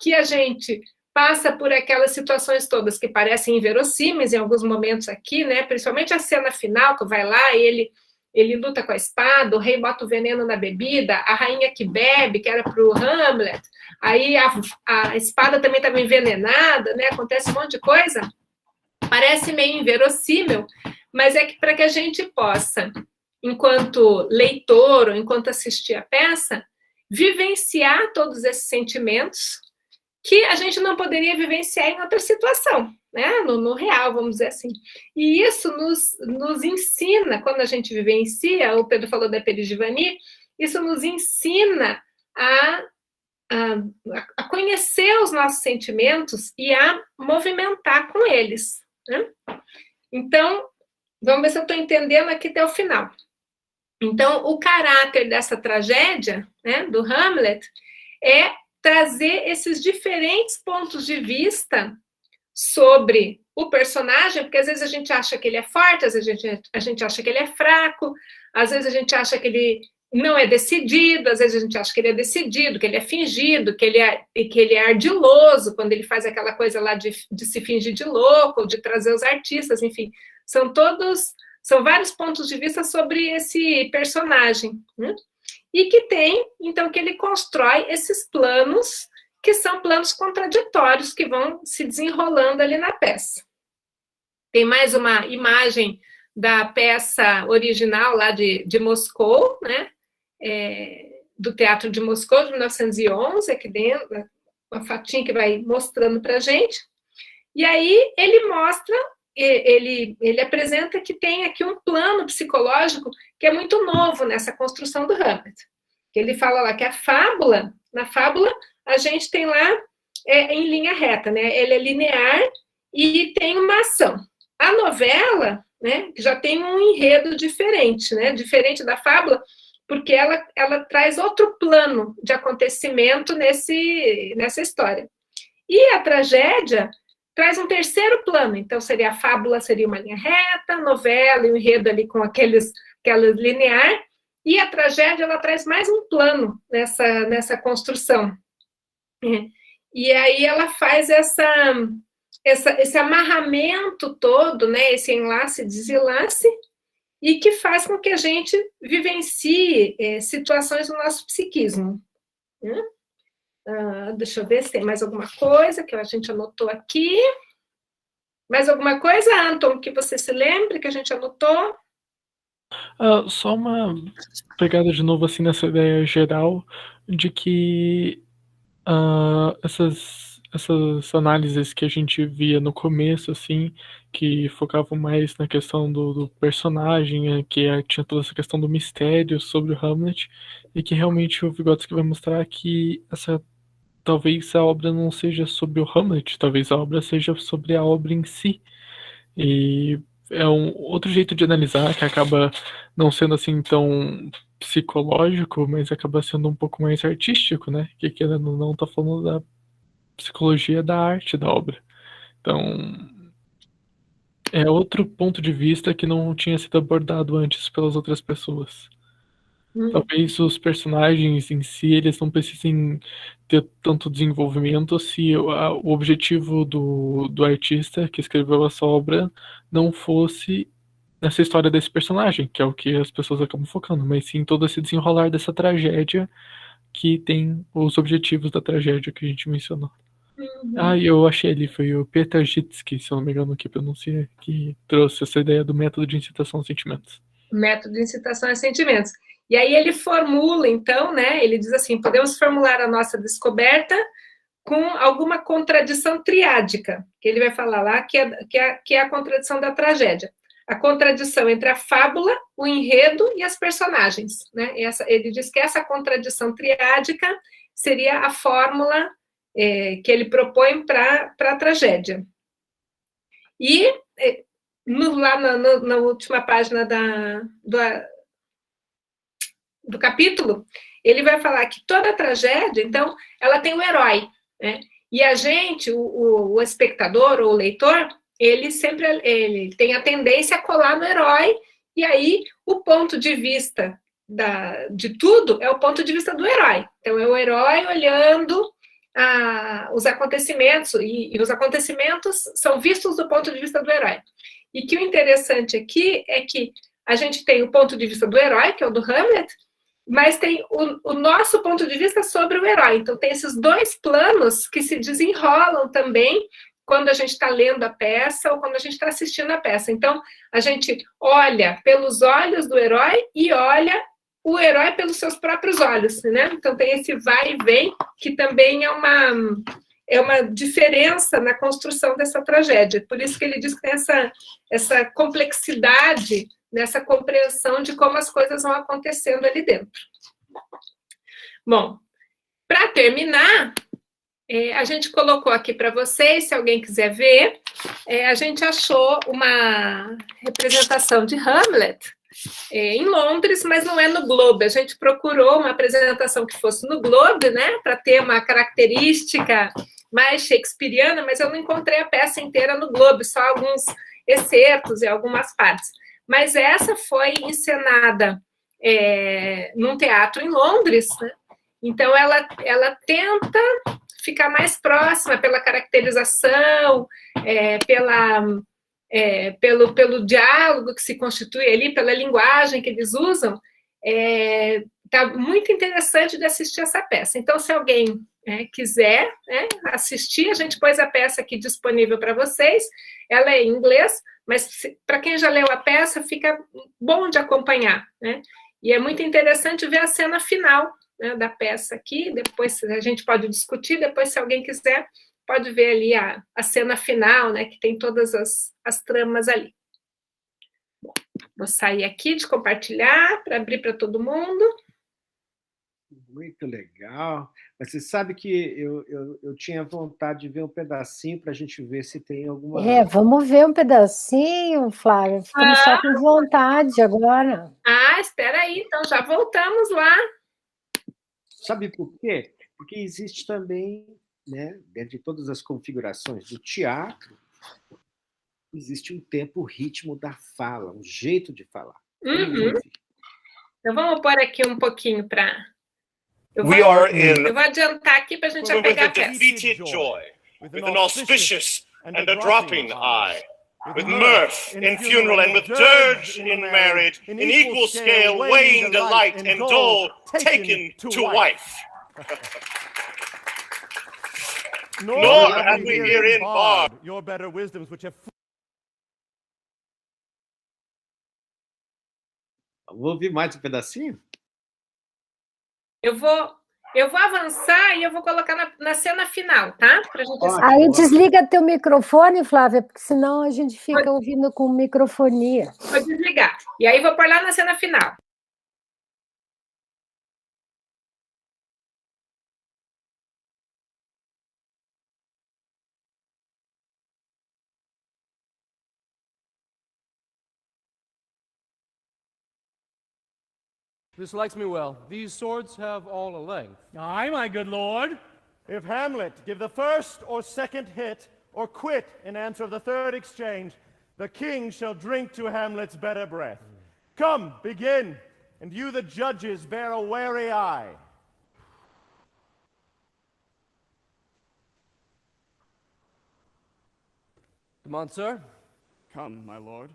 que a gente passa por aquelas situações todas que parecem inverossímeis em alguns momentos aqui, né? Principalmente a cena final, que vai lá e ele luta com a espada, o rei bota o veneno na bebida, a rainha que bebe, que era para o Hamlet, aí a espada também estava envenenada, né? Acontece um monte de coisa. Parece meio inverossímil, mas é que para que a gente possa, enquanto leitor ou enquanto assistir a peça, vivenciar todos esses sentimentos que a gente não poderia vivenciar em outra situação, né? No real, vamos dizer assim. E isso nos ensina, quando a gente vivencia, o Pedro falou da Perigivani, isso nos ensina a conhecer os nossos sentimentos e a movimentar com eles. Né? Então, vamos ver se eu estou entendendo aqui até o final. Então, o caráter dessa tragédia, né, do Hamlet, é trazer esses diferentes pontos de vista sobre o personagem, porque às vezes a gente acha que ele é forte, às vezes a gente acha que ele é fraco, às vezes a gente acha que ele não é decidido, às vezes a gente acha que ele é decidido, que ele é fingido, que ele é ardiloso, quando ele faz aquela coisa lá de se fingir de louco, de trazer os artistas, enfim, são vários pontos de vista sobre esse personagem, né? E que tem, então, que ele constrói esses planos, que são planos contraditórios, que vão se desenrolando ali na peça. Tem mais uma imagem da peça original lá de Moscou, né? Do Teatro de Moscou, de 1911, aqui dentro, uma fatinha que vai mostrando para a gente. E aí ele mostra, ele apresenta que tem aqui um plano psicológico que é muito novo nessa construção do Hamlet. Que ele fala lá que na fábula, a gente tem lá em linha reta, né? Ele é linear e tem uma ação. A novela, né, já tem um enredo diferente, né? Diferente da fábula, porque ela traz outro plano de acontecimento nessa história. E a tragédia traz um terceiro plano, então seria a fábula, seria uma linha reta, a novela e o enredo ali com aquela linear, e a tragédia, ela traz mais um plano nessa construção. E aí ela faz esse amarramento todo, né, esse enlace, desenlace, e que faz com que a gente vivencie situações no nosso psiquismo. Né? Deixa eu ver se tem mais alguma coisa que a gente anotou aqui. Mais alguma coisa, Anton, que você se lembre, que a gente anotou? Só uma pegada de novo assim nessa ideia geral de que essas análises que a gente via no começo, assim, que focavam mais na questão do personagem, que tinha toda essa questão do mistério sobre o Hamlet, e que realmente o Vygotsky vai mostrar que talvez a obra não seja sobre o Hamlet, talvez a obra seja sobre a obra em si. E é um outro jeito de analisar que acaba não sendo assim tão psicológico, mas acaba sendo um pouco mais artístico, né? Que querendo ou não tá falando da psicologia da arte da obra. Então, é outro ponto de vista que não tinha sido abordado antes pelas outras pessoas. Talvez os personagens em si, eles não precisem ter tanto desenvolvimento se o objetivo do artista que escreveu essa obra não fosse nessa história desse personagem, que é o que as pessoas acabam focando, mas sim todo esse desenrolar dessa tragédia que tem os objetivos da tragédia que a gente mencionou. Eu achei ali, foi o Peter Jitsky, se eu não me engano, que pronuncia, que trouxe essa ideia do método de incitação a sentimentos. Método de incitação a sentimentos. E aí ele formula, então, né? Ele diz assim: podemos formular a nossa descoberta com alguma contradição triádica, que ele vai falar lá, que é a contradição da tragédia. A contradição entre a fábula, o enredo e as personagens. Né? Ele diz que essa contradição triádica seria a fórmula que ele propõe para a tragédia. E lá na última página do capítulo, ele vai falar que toda tragédia, então, ela tem o herói, né? E a gente, o espectador ou o leitor, ele tem a tendência a colar no herói, e aí o ponto de vista de tudo é o ponto de vista do herói. Então, é o herói olhando os acontecimentos, e os acontecimentos são vistos do ponto de vista do herói. E que o interessante aqui é que a gente tem o ponto de vista do herói, que é o do Hamlet, mas tem o nosso ponto de vista sobre o herói. Então, tem esses dois planos que se desenrolam também quando a gente está lendo a peça ou quando a gente está assistindo a peça. Então, a gente olha pelos olhos do herói e olha o herói pelos seus próprios olhos, né? Então, tem esse vai e vem, que também é uma diferença na construção dessa tragédia. Por isso que ele diz que tem essa complexidade nessa compreensão de como as coisas vão acontecendo ali dentro. Bom, para terminar, a gente colocou aqui para vocês, se alguém quiser ver, a gente achou uma representação de Hamlet em Londres, mas não é no Globe. A gente procurou uma apresentação que fosse no Globe, né, para ter uma característica mais shakespeariana, mas eu não encontrei a peça inteira no Globe, só alguns excertos e algumas partes. Mas essa foi encenada num teatro em Londres, né? Então ela tenta ficar mais próxima pela caracterização, pelo diálogo que se constitui ali, pela linguagem que eles usam. Está muito interessante de assistir essa peça. Então, se alguém quiser assistir, a gente pôs a peça aqui disponível para vocês. Ela é em inglês, mas para quem já leu a peça, fica bom de acompanhar, né? E é muito interessante ver a cena final, né, da peça aqui. Depois a gente pode discutir, depois, se alguém quiser, pode ver ali a cena final, né, que tem todas as tramas ali. Bom, vou sair aqui de compartilhar para abrir para todo mundo. Muito legal. Mas você sabe que eu tinha vontade de ver um pedacinho para a gente ver se tem alguma... Vamos ver um pedacinho, Flávia. Ficamos só com vontade agora. Espera aí, então já voltamos lá. Sabe por quê? Porque existe também, né, dentro de todas as configurações do teatro, existe um tempo, o ritmo da fala, um jeito de falar. Então vamos pôr aqui um pouquinho para... Eu vou adiantar aqui para a gente já pegar a peça. Defeated joy, with an auspicious and a dropping eye, with mirth in funeral and with dirge in marriage, in equal scale weighing delight and dole taken to wife. Nor have we herein barred your better wisdoms which have... Vou ouvir mais um pedacinho? Eu vou avançar e eu vou colocar na cena final, tá? Pra gente Aí desliga teu microfone, Flávia, porque senão a gente fica ouvindo com microfonia. Vou desligar. E aí vou pôr lá na cena final. This likes me well. These swords have all a length. Aye, my good lord. If Hamlet give the first or second hit, or quit in answer of the third exchange, the king shall drink to Hamlet's better breath. Come, begin, and you the judges bear a wary eye. Come on, sir. Come, my lord.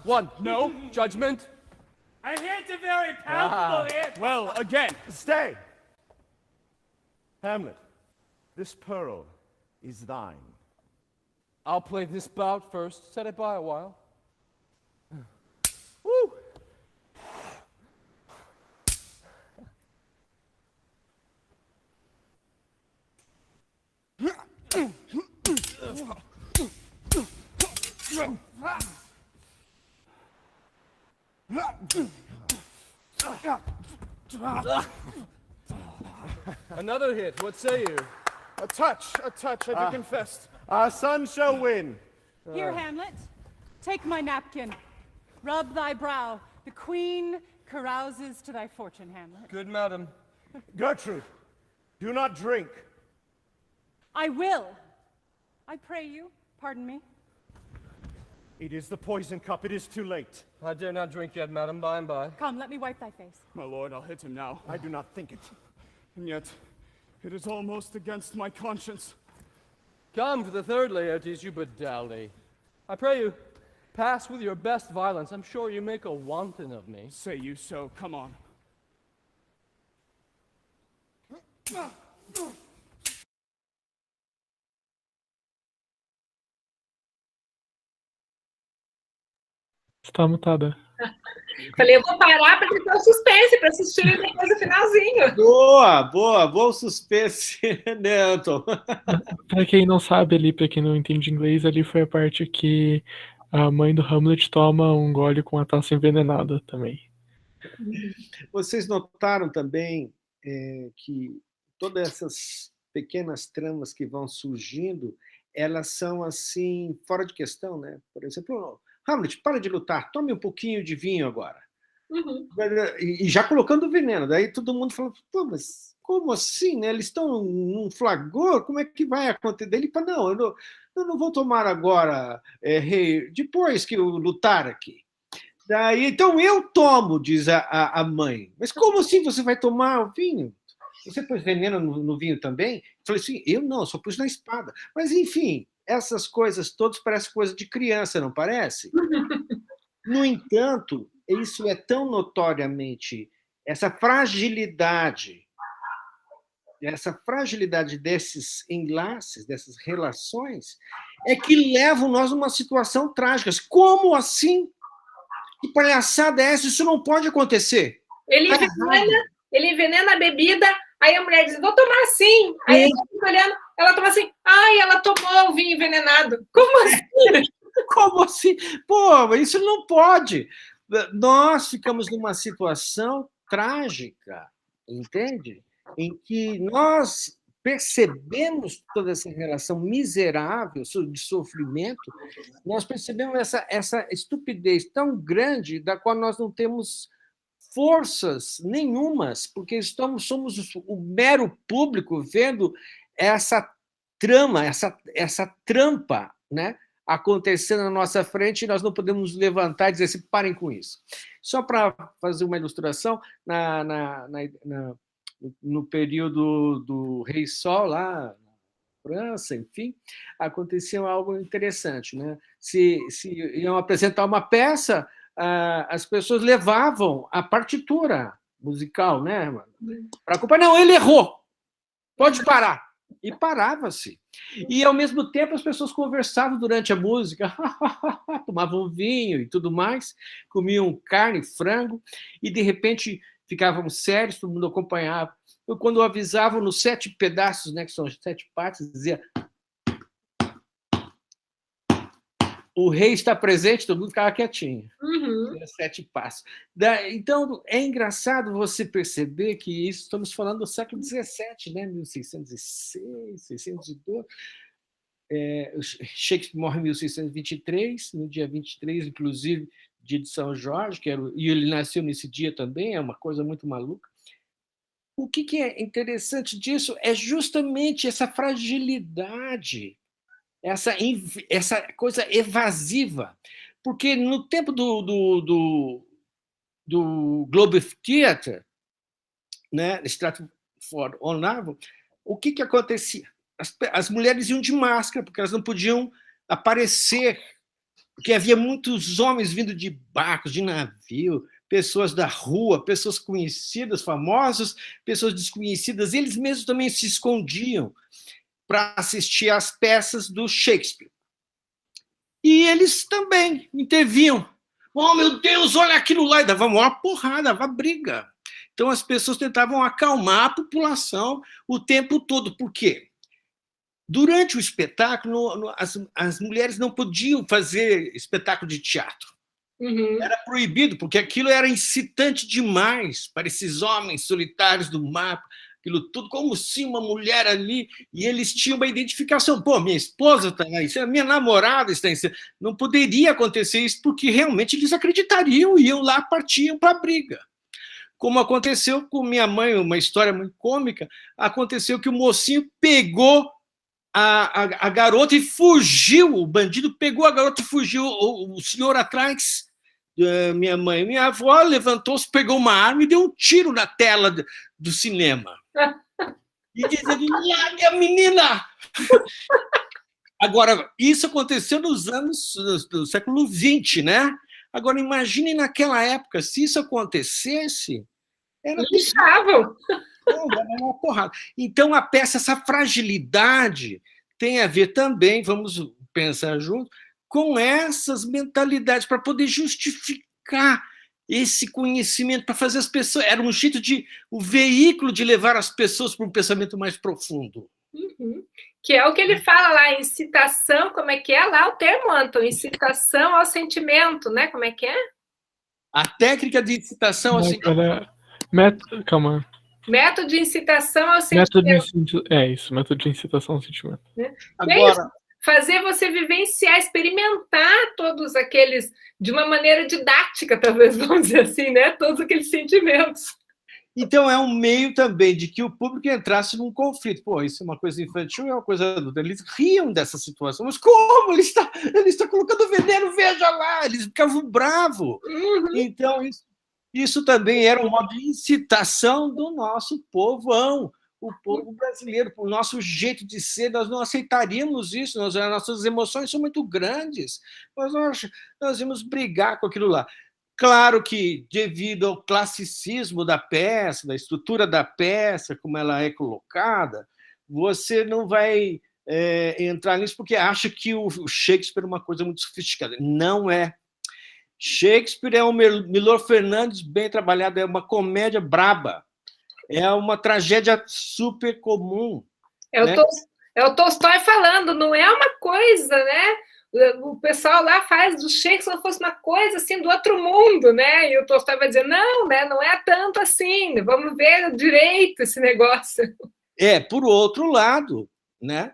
One. No. Judgment. I hit a very palpable hit. Well, again, stay. Hamlet, this pearl is thine. I'll play this bout first. Set it by a while. Woo! Another hit. What say you? A touch, I do confess. Our son shall win. Here, Hamlet, take my napkin. Rub thy brow. The queen carouses to thy fortune, Hamlet. Good, madam. Gertrude, do not drink. I will. I pray you, pardon me. It is the poison cup. It is too late. I dare not drink yet, madam. By and by. Come, let me wipe thy face. My lord, I'll hit him now. I do not think it. And yet, it is almost against my conscience. Come to the third, Laertes, you but dally. I pray you, pass with your best violence. I'm sure you make a wanton of me. Say you so. Come on. Está mutada. Falei, eu vou parar para ter o suspense, para assistir depois o finalzinho. Bom suspense, né, Anton? Para quem não sabe ali, para quem não entende inglês, ali foi a parte que a mãe do Hamlet toma um gole com a taça envenenada também. Vocês notaram também que todas essas pequenas tramas que vão surgindo, elas são assim, fora de questão, né? Por exemplo, Hamlet, para de lutar, tome um pouquinho de vinho agora. E já colocando o veneno. Daí todo mundo fala, pô, mas como assim, né? Eles estão num flagor, como é que vai acontecer? Daí ele fala, não, eu não vou tomar agora, depois que eu lutar aqui. Daí, então eu tomo, diz a mãe. Mas como assim você vai tomar o vinho? Você pôs veneno no vinho também? Eu falei assim, eu não, só pus na espada. Mas enfim, essas coisas todas parecem coisa de criança, não parece? No entanto, isso é tão notoriamente, essa fragilidade desses enlaces, dessas relações, é que levam nós a uma situação trágica. Como assim? Que palhaçada é essa? Isso não pode acontecer. Ele envenena a bebida, aí a mulher diz, vou tomar sim. Aí ele fica olhando, Ela toma assim, ai, ela tomou o vinho envenenado. Como assim? Como assim? Pô, isso não pode. Nós ficamos numa situação trágica, entende? Em que nós percebemos toda essa relação miserável de sofrimento, nós percebemos essa estupidez tão grande da qual nós não temos forças nenhumas, porque somos o mero público vendo essa trama, essa trampa, né, acontecendo na nossa frente, e nós não podemos nos levantar e dizer assim, parem com isso. Só para fazer uma ilustração, no período do Rei Sol, lá na França, enfim, acontecia algo interessante, né? Se iam apresentar uma peça, as pessoas levavam a partitura musical, né? Para acompanhar. Não, ele errou, pode parar. E parava-se. E, ao mesmo tempo, as pessoas conversavam durante a música, tomavam vinho e tudo mais, comiam carne, frango, e, de repente, ficavam sérios, todo mundo acompanhava. Eu, quando avisavam nos 7 pedaços, né, que são as 7 partes, dizia o rei está presente, todo mundo ficava quietinho. 7 passos. Então, é engraçado você perceber que isso, estamos falando do século XVII, né? 1606, 612. Shakespeare morre em 1623, no dia 23, inclusive, dia de São Jorge, e ele nasceu nesse dia também, é uma coisa muito maluca. O que é interessante disso é justamente essa fragilidade, essa coisa evasiva, porque no tempo do Globe Theatre, né, Stratford-on-Avon, o que acontecia? As mulheres iam de máscara, porque elas não podiam aparecer, porque havia muitos homens vindo de barcos, de navio, pessoas da rua, pessoas conhecidas, famosas, pessoas desconhecidas, e eles mesmos também se escondiam para assistir às peças do Shakespeare. E eles também intervinham. Oh, meu Deus, olha aquilo lá! E dava uma porrada, dava briga. Então, as pessoas tentavam acalmar a população o tempo todo. Por quê? Durante o espetáculo, as mulheres não podiam fazer espetáculo de teatro. Era proibido, porque aquilo era incitante demais para esses homens solitários do mar, aquilo tudo, como se uma mulher ali, e eles tinham uma identificação. Pô, minha esposa está aí, minha namorada está aí. Não poderia acontecer isso, porque realmente eles acreditariam, iam lá, partiam para a briga. Como aconteceu com minha mãe, uma história muito cômica, aconteceu que o mocinho pegou a garota e fugiu, o bandido pegou a garota e fugiu, o senhor atrás, minha mãe, minha avó levantou-se, pegou uma arma e deu um tiro na tela do cinema. E dizendo, larga a menina! Agora, isso aconteceu nos anos do século XX, né? Agora, imagine naquela época, se isso acontecesse, era lixavam. Uma porrada. Então, a peça, essa fragilidade, tem a ver também, vamos pensar junto, com essas mentalidades, para poder justificar esse conhecimento, para fazer as pessoas... Era um jeito o veículo de levar as pessoas para um pensamento mais profundo. Que é o que ele fala lá, incitação, como é que é lá o termo, Anton? Incitação ao sentimento, né? Como é que é? A técnica de incitação ao sentimento. Calma. Método de incitação ao sentimento. Método de incitação ao sentimento. Agora, fazer você vivenciar, experimentar todos aqueles, de uma maneira didática, talvez, vamos dizer assim, né? Todos aqueles sentimentos. Então, é um meio também de que o público entrasse num conflito. Pô, isso é uma coisa infantil, é uma coisa adulta. Eles riam dessa situação. Mas como? Ele está colocando veneno, veja lá! Eles ficavam bravos. Então, isso também era um modo de incitação do nosso povão, o povo brasileiro, o nosso jeito de ser. Nós não aceitaríamos isso, nossas emoções são muito grandes, nós íamos brigar com aquilo lá. Claro que, devido ao classicismo da peça, da estrutura da peça, como ela é colocada, você não vai entrar nisso porque acha que o Shakespeare é uma coisa muito sofisticada. Não é. Shakespeare é um Milor Fernandes bem trabalhado, é uma comédia braba, é uma tragédia super comum. É o Tolstói falando, não é uma coisa, né? O pessoal lá faz do Shakespeare como se fosse uma coisa assim do outro mundo, né? E o Tolstói vai dizer, não, né? Não é tanto assim, vamos ver direito esse negócio. Por outro lado, né?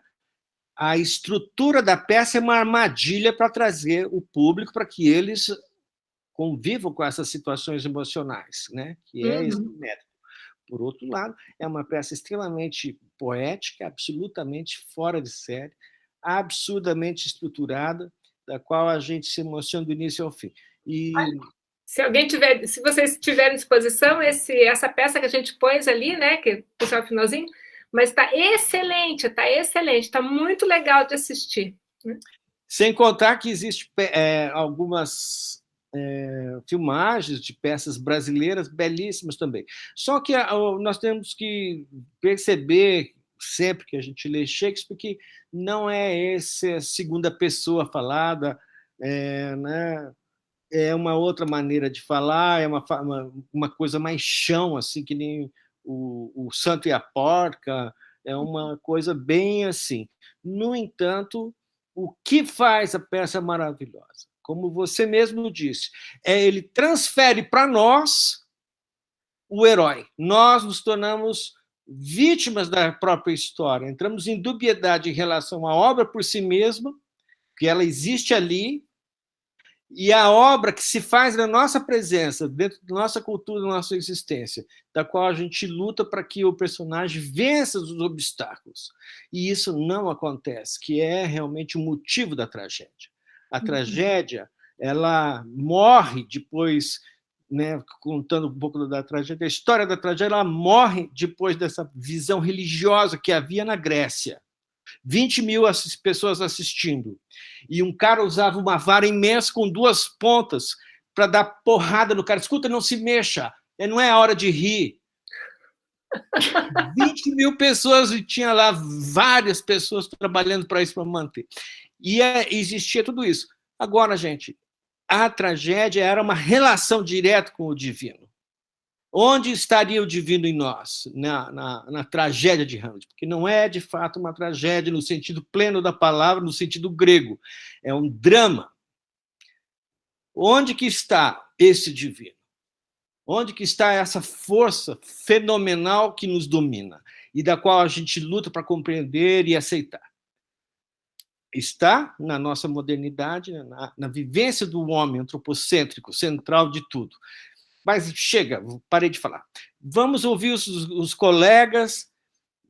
A estrutura da peça é uma armadilha para trazer o público para que eles convivam com essas situações emocionais, né? Que é esse método. Por outro lado, é uma peça extremamente poética, absolutamente fora de série, absurdamente estruturada, da qual a gente se emociona do início ao fim. E se vocês tiverem disposição, essa peça que a gente pôs ali, né, que o pessoal finalzinho, mas está excelente, está muito legal de assistir. Sem contar que existe algumas filmagens de peças brasileiras belíssimas também. Só que nós temos que perceber, sempre que a gente lê Shakespeare, que não é essa segunda pessoa falada, né? É uma outra maneira de falar, é uma coisa mais chão, assim, que nem o Santo e a Porca, é uma coisa bem assim. No entanto, o que faz a peça maravilhosa? Como você mesmo disse, ele transfere para nós o herói. Nós nos tornamos vítimas da própria história, entramos em dubiedade em relação à obra por si mesma, que ela existe ali, e a obra que se faz na nossa presença, dentro da nossa cultura, da nossa existência, da qual a gente luta para que o personagem vença os obstáculos. E isso não acontece, que é realmente o motivo da tragédia. A tragédia, ela morre depois, né, contando um pouco da tragédia, a história da tragédia, ela morre depois dessa visão religiosa que havia na Grécia. 20 mil pessoas assistindo. E um cara usava uma vara imensa com 2 pontas para dar porrada no cara. Escuta, não se mexa, não é a hora de rir. 20 mil pessoas, e tinha lá várias pessoas trabalhando para isso, para manter. E existia tudo isso. Agora, gente, a tragédia era uma relação direta com o divino. Onde estaria o divino em nós, na tragédia de Hamlet? Porque não é, de fato, uma tragédia no sentido pleno da palavra, no sentido grego. É um drama. Onde que está esse divino? Onde que está essa força fenomenal que nos domina e da qual a gente luta para compreender e aceitar? Está na nossa modernidade, na vivência do homem antropocêntrico, central de tudo. Mas chega, parei de falar. Vamos ouvir os colegas,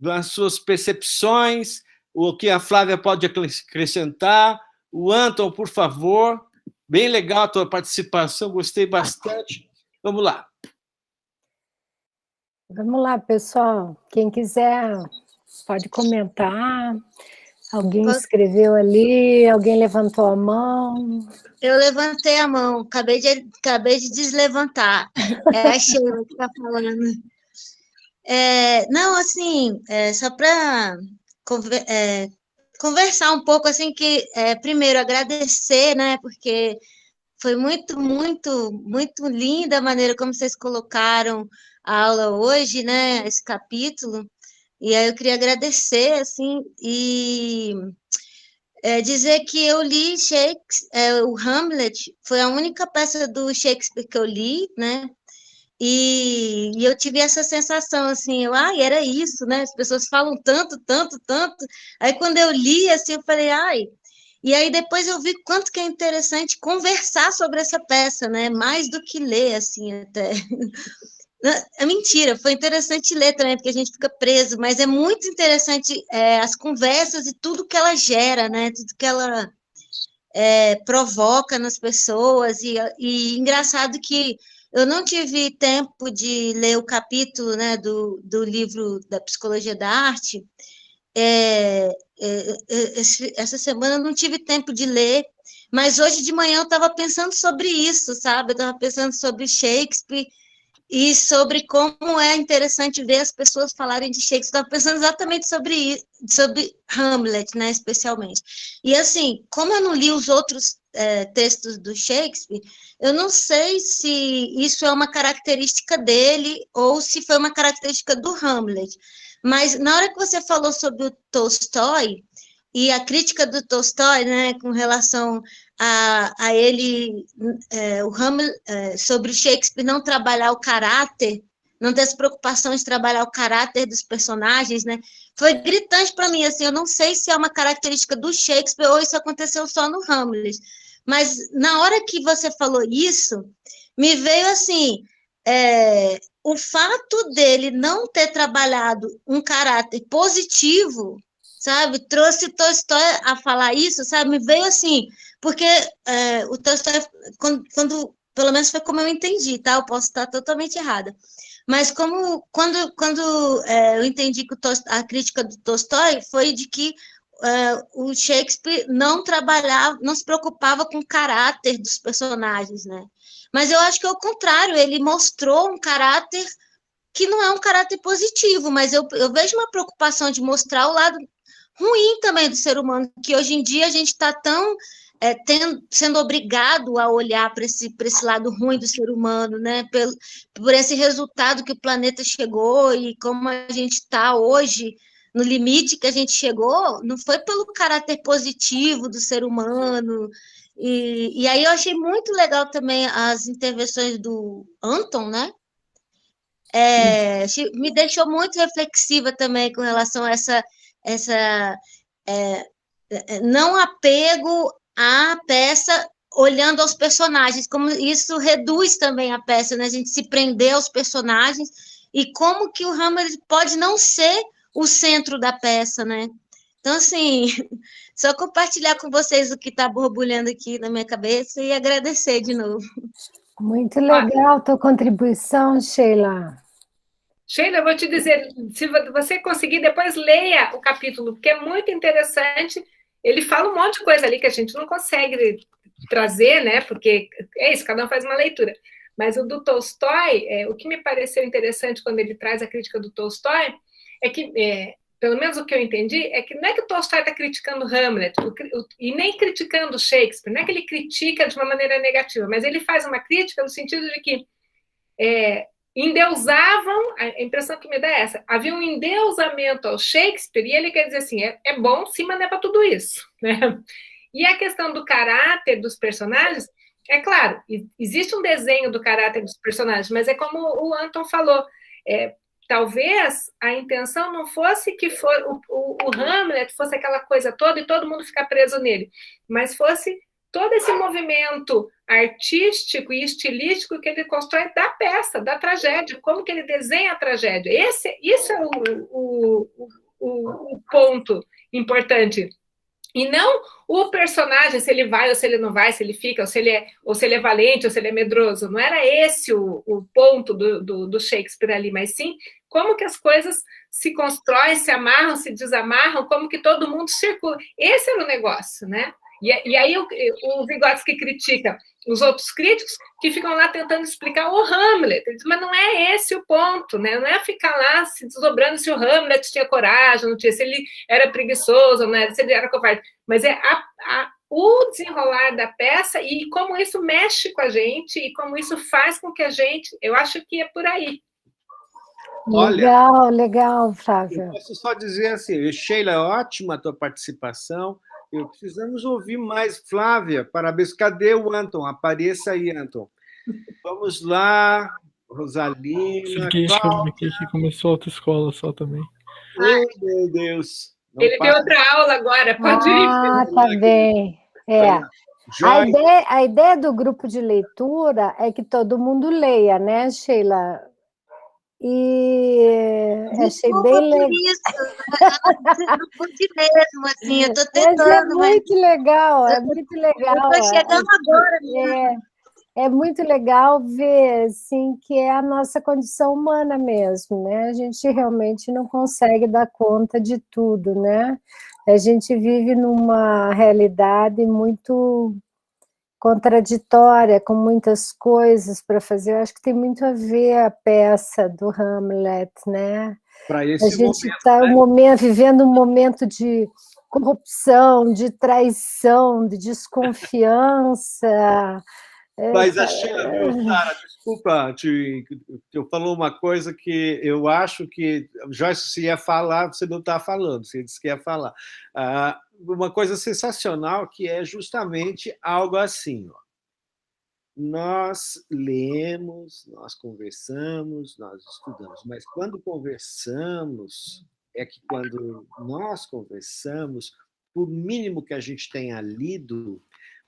as suas percepções, o que a Flávia pode acrescentar. O Anton, por favor. Bem legal a tua participação, gostei bastante. Vamos lá. Vamos lá, pessoal. Quem quiser pode comentar. Alguém escreveu ali, alguém levantou a mão. Eu levantei a mão, acabei de deslevantar. É a Sheila que está falando. Não, assim, só para conversar um pouco, assim, que primeiro agradecer, né, porque foi muito, muito, muito linda a maneira como vocês colocaram a aula hoje, né, esse capítulo. E aí eu queria agradecer, assim, e dizer que eu li Shakespeare, o Hamlet, foi a única peça do Shakespeare que eu li, né? E eu tive essa sensação, assim, era isso, né? As pessoas falam tanto, tanto, tanto. Aí quando eu li, assim, eu falei, E aí depois eu vi quanto que é interessante conversar sobre essa peça, né? Mais do que ler, assim, até. É mentira, foi interessante ler também, porque a gente fica preso, mas é muito interessante as conversas e tudo que ela gera, né? Tudo que ela provoca nas pessoas, e engraçado que eu não tive tempo de ler o capítulo, né, do livro da Psicologia da Arte. Essa semana eu não tive tempo de ler, mas hoje de manhã eu estava pensando sobre isso, sabe? Eu estava pensando sobre Shakespeare, e sobre como é interessante ver as pessoas falarem de Shakespeare. Estava pensando exatamente sobre Hamlet, né, especialmente. E, assim, como eu não li os outros textos do Shakespeare, eu não sei se isso é uma característica dele ou se foi uma característica do Hamlet. Mas na hora que você falou sobre o Tolstói, e a crítica do Tolstói, né, com relação a ele, o Hamlet, sobre o Shakespeare não trabalhar o caráter, não ter essa preocupação de trabalhar o caráter dos personagens, né, foi gritante para mim, assim, eu não sei se é uma característica do Shakespeare ou isso aconteceu só no Hamlet, mas na hora que você falou isso, me veio assim, o fato dele não ter trabalhado um caráter positivo, sabe, trouxe o Tolstói a falar isso, sabe, me veio assim, porque o Tolstói, quando, pelo menos foi como eu entendi, tá, eu posso estar totalmente errada, mas quando eu entendi que a crítica do Tolstói foi de que o Shakespeare não trabalhava, não se preocupava com o caráter dos personagens, né, mas eu acho que é o contrário, ele mostrou um caráter que não é um caráter positivo, mas eu vejo uma preocupação de mostrar o lado ruim também do ser humano, que hoje em dia a gente está tão sendo obrigado a olhar para esse lado ruim do ser humano, né? Por esse resultado que o planeta chegou e como a gente está hoje, no limite que a gente chegou, não foi pelo caráter positivo do ser humano. E aí eu achei muito legal também as intervenções do Anton, né? Me deixou muito reflexiva também com relação a essa não apego à peça olhando aos personagens, como isso reduz também a peça, né? A gente se prender aos personagens e como que o Hamlet pode não ser o centro da peça, né? Então, assim, só compartilhar com vocês o que está borbulhando aqui na minha cabeça e agradecer de novo. Muito legal a tua contribuição, Sheila. Sheila, eu vou te dizer, se você conseguir, depois leia o capítulo, porque é muito interessante. Ele fala um monte de coisa ali que a gente não consegue trazer, né? Porque é isso, cada um faz uma leitura. Mas o do Tolstói, o que me pareceu interessante quando ele traz a crítica do Tolstói é que, pelo menos o que eu entendi, é que não é que o Tolstói está criticando Hamlet e nem criticando Shakespeare, não é que ele critica de uma maneira negativa, mas ele faz uma crítica no sentido de que endeusavam, a impressão que me dá é essa, havia um endeusamento ao Shakespeare, e ele quer dizer assim, é bom sim, mas não é para tudo isso, né? E a questão do caráter dos personagens, é claro, existe um desenho do caráter dos personagens, mas é como o Anton falou, talvez a intenção não fosse que o Hamlet fosse aquela coisa toda e todo mundo ficar preso nele, mas fosse todo esse movimento artístico e estilístico que ele constrói da peça, da tragédia, como que ele desenha a tragédia. Isso é o ponto importante. E não o personagem, se ele vai ou se ele não vai, se ele fica, ou se ele é valente, ou se ele é medroso. Não era esse o ponto do Shakespeare ali, mas sim como que as coisas se constroem, se amarram, se desamarram, como que todo mundo circula. Esse era o negócio, né? E aí o Vygotsky critica os outros críticos que ficam lá tentando explicar o Hamlet. Ele diz, mas não é esse o ponto, né? Não é ficar lá se desdobrando se o Hamlet tinha coragem, não tinha, se ele era preguiçoso, né? Se ele era covarde. Mas é o desenrolar da peça e como isso mexe com a gente e como isso faz com que a gente... Eu acho que é por aí. Legal, legal, Flávia. Eu posso só dizer assim, Sheila, ótima a tua participação. Precisamos ouvir mais. Flávia, parabéns. Cadê o Anton? Apareça aí, Anton. Vamos lá, Rosalina. Que começou outra escola só também. Ai, meu Deus. Não ele tem outra aula agora, pode ir. Ah, tá bem. A ideia do grupo de leitura é que todo mundo leia, né, Sheila? E achei bem legal. Não pude mesmo, assim, eu tô tentando. Mas é muito legal, é muito legal. Eu tô chegando agora mesmo. É muito legal ver, assim, que é a nossa condição humana mesmo, né? A gente realmente não consegue dar conta de tudo, né? A gente vive numa realidade muito contraditória, com muitas coisas para fazer. Eu acho que tem muito a ver a peça do Hamlet, né? A gente está vivendo um momento de corrupção, de traição, de desconfiança, Mas a Sheila, viu, Sara, desculpa, eu falou uma coisa que eu acho que Joyce, se ia falar, você não está falando, você disse que ia falar. Uma coisa sensacional que é justamente algo assim, ó. Nós lemos, nós conversamos, nós estudamos, mas quando conversamos, é que quando nós conversamos, por mínimo que a gente tenha lido,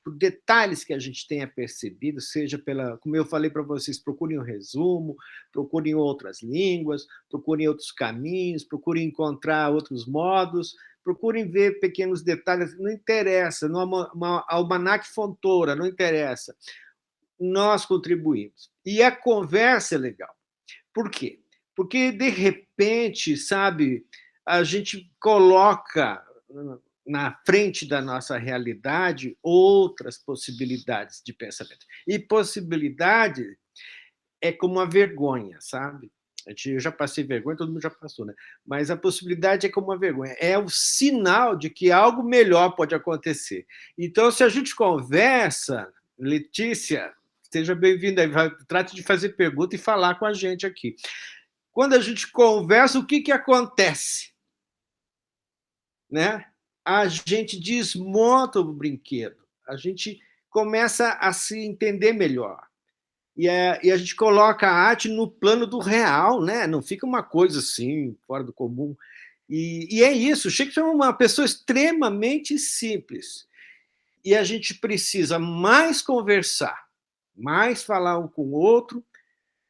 por detalhes que a gente tenha percebido, seja pela, como eu falei para vocês, procurem um resumo, procurem outras línguas, procurem outros caminhos, procurem encontrar outros modos, procurem ver pequenos detalhes, não interessa, no almanaque Fontoura, não interessa. Nós contribuímos. E a conversa é legal. Por quê? Porque, de repente, sabe, a gente coloca na frente da nossa realidade outras possibilidades de pensamento. E possibilidade é como a vergonha, sabe? Eu já passei vergonha, todo mundo já passou, né? Mas a possibilidade é como uma vergonha. É o sinal de que algo melhor pode acontecer. Então, se a gente conversa, Letícia, seja bem-vinda, trate de fazer pergunta e falar com a gente aqui. Quando a gente conversa, o que acontece? Né? A gente desmonta o brinquedo, a gente começa a se entender melhor. E a gente coloca a arte no plano do real, né? Não fica uma coisa assim, fora do comum. E é isso, Shakespeare é uma pessoa extremamente simples. E a gente precisa mais conversar, mais falar um com o outro,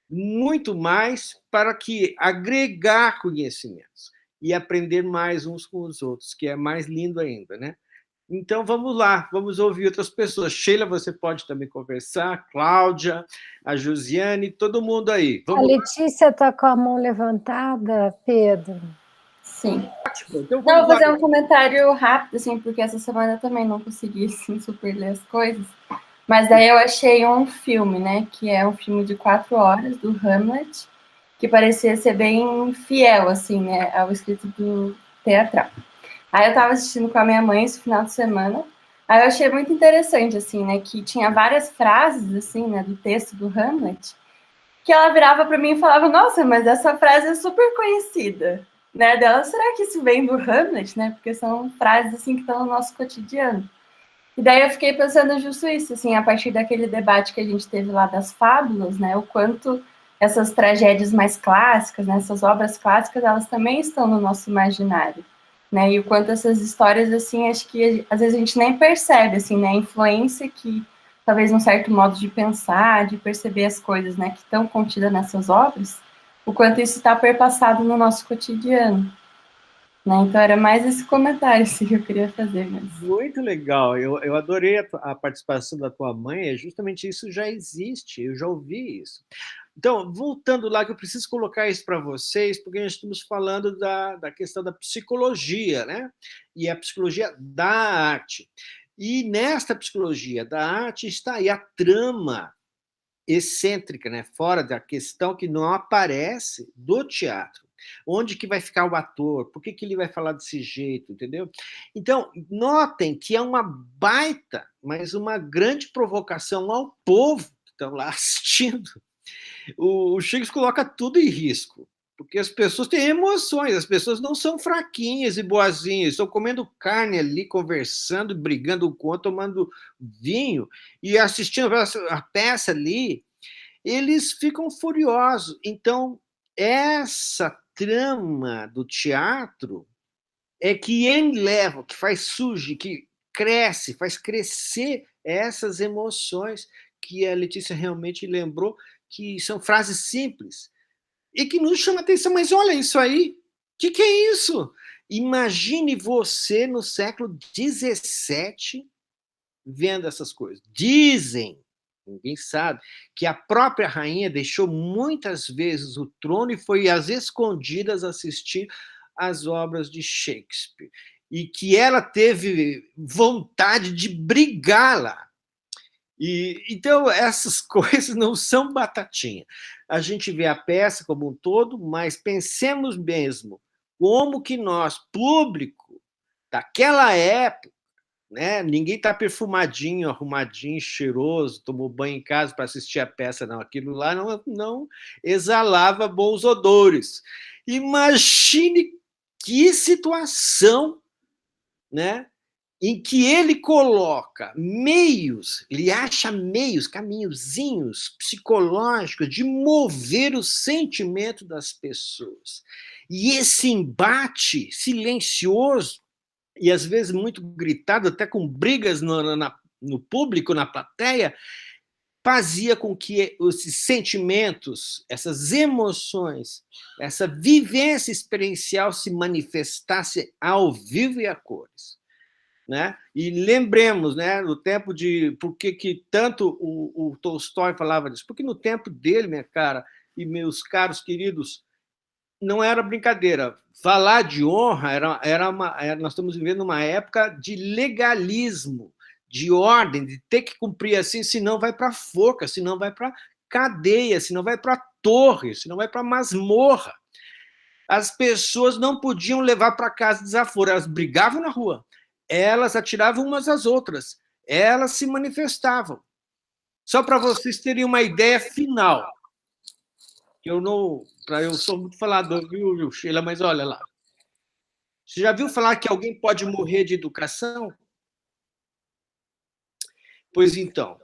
muito mais para que agregar conhecimentos e aprender mais uns com os outros, que é mais lindo ainda, né? Então, vamos lá, vamos ouvir outras pessoas. Sheila, você pode também conversar, Cláudia, a Josiane, todo mundo aí. Vamos a Letícia está com a mão levantada, Pedro. Sim. Então, não, vou fazer um comentário rápido, assim, porque essa semana eu também não consegui, assim, super ler as coisas. Mas daí eu achei um filme, né, que é um filme de 4 horas, do Hamlet, que parecia ser bem fiel, assim, né, ao escrito do teatral. Aí eu tava assistindo com a minha mãe esse final de semana, aí eu achei muito interessante, assim, né, que tinha várias frases, assim, né, do texto do Hamlet, que ela virava para mim e falava, nossa, mas essa frase é super conhecida, né, dela, será que isso vem do Hamlet, né, porque são frases, assim, que estão no nosso cotidiano. E daí eu fiquei pensando justo isso, assim, a partir daquele debate que a gente teve lá das fábulas, né, o quanto essas tragédias mais clássicas, né, essas obras clássicas, elas também estão no nosso imaginário, né, e o quanto essas histórias, assim, acho que às vezes a gente nem percebe, assim, né, a influência que, talvez um certo modo de pensar, de perceber as coisas, né, que estão contidas nessas obras, o quanto isso está perpassado no nosso cotidiano. Né? Então, era mais esse comentário assim, que eu queria fazer. Mas... Muito legal, eu adorei a participação da tua mãe, é justamente isso já existe, eu já ouvi isso. Então, voltando lá, que eu preciso colocar isso para vocês, porque nós estamos falando da questão da psicologia, né? E a psicologia da arte. E nesta psicologia da arte está aí a trama excêntrica, né? Fora da questão que não aparece do teatro. Onde que vai ficar o ator? Por que ele vai falar desse jeito, entendeu? Então, notem que é uma baita, mas uma grande provocação ao povo que estão lá assistindo. O Shakespeare coloca tudo em risco, porque as pessoas têm emoções, as pessoas não são fraquinhas e boazinhas, estão comendo carne ali, conversando, brigando com o outro, tomando vinho e assistindo a peça ali, eles ficam furiosos. Então, essa trama do teatro é que eleva, que faz surgir, que cresce, faz crescer essas emoções que a Letícia realmente lembrou, que são frases simples e que nos chama a atenção. Mas olha isso aí, o que é isso? Imagine você no século XVII vendo essas coisas. Dizem, ninguém sabe, que a própria rainha deixou muitas vezes o trono e foi às escondidas assistir às obras de Shakespeare. E que ela teve vontade de brigar lá. Então, essas coisas não são batatinha. A gente vê a peça como um todo, mas pensemos mesmo como que nós, público daquela época, né? Ninguém está perfumadinho, arrumadinho, cheiroso, tomou banho em casa para assistir a peça, não. Aquilo lá não exalava bons odores. Imagine que situação, né, em que ele coloca meios, ele acha meios, caminhozinhos psicológicos de mover o sentimento das pessoas. E esse embate silencioso, e às vezes muito gritado, até com brigas no público, na plateia, fazia com que esses sentimentos, essas emoções, essa vivência experiencial se manifestasse ao vivo e a cores. Né? E lembremos, né, no tempo de... Por que tanto o Tolstói falava disso? Porque no tempo dele, minha cara, e meus caros queridos, não era brincadeira. Falar de honra nós estamos vivendo uma época de legalismo, de ordem, de ter que cumprir assim, senão vai para a forca, senão vai para cadeia, senão vai para a torre, senão vai para a masmorra. As pessoas não podiam levar para casa desaforo, elas brigavam na rua, elas atiravam umas às outras, elas se manifestavam. Só para vocês terem uma ideia final. Eu sou muito falador, viu, Sheila? Mas olha lá. Você já viu falar que alguém pode morrer de educação? Pois então,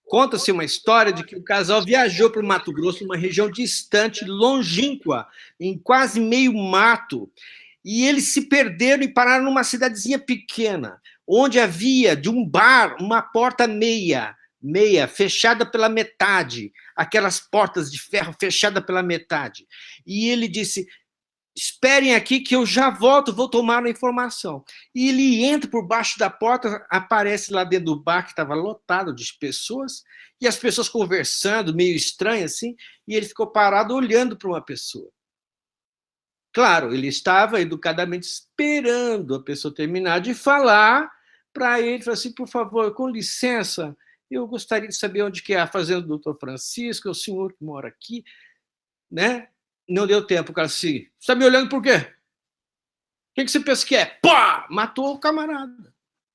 conta-se uma história de que o casal viajou para o Mato Grosso, uma região distante, longínqua, em quase meio mato, e eles se perderam e pararam numa cidadezinha pequena, onde havia, de um bar, uma porta meia, fechada pela metade, aquelas portas de ferro fechadas pela metade. E ele disse, esperem aqui que eu já volto, vou tomar a informação. E ele entra por baixo da porta, aparece lá dentro do bar, que estava lotado de pessoas, e as pessoas conversando, meio estranho assim, e ele ficou parado olhando para uma pessoa. Claro, ele estava educadamente esperando a pessoa terminar de falar, para ele falar assim, por favor, com licença, eu gostaria de saber onde que é a fazenda do Dr. Francisco, é o senhor que mora aqui, né? Não deu tempo, o cara assim, você está me olhando por quê? O que você pensa que é? Pá! Matou o camarada.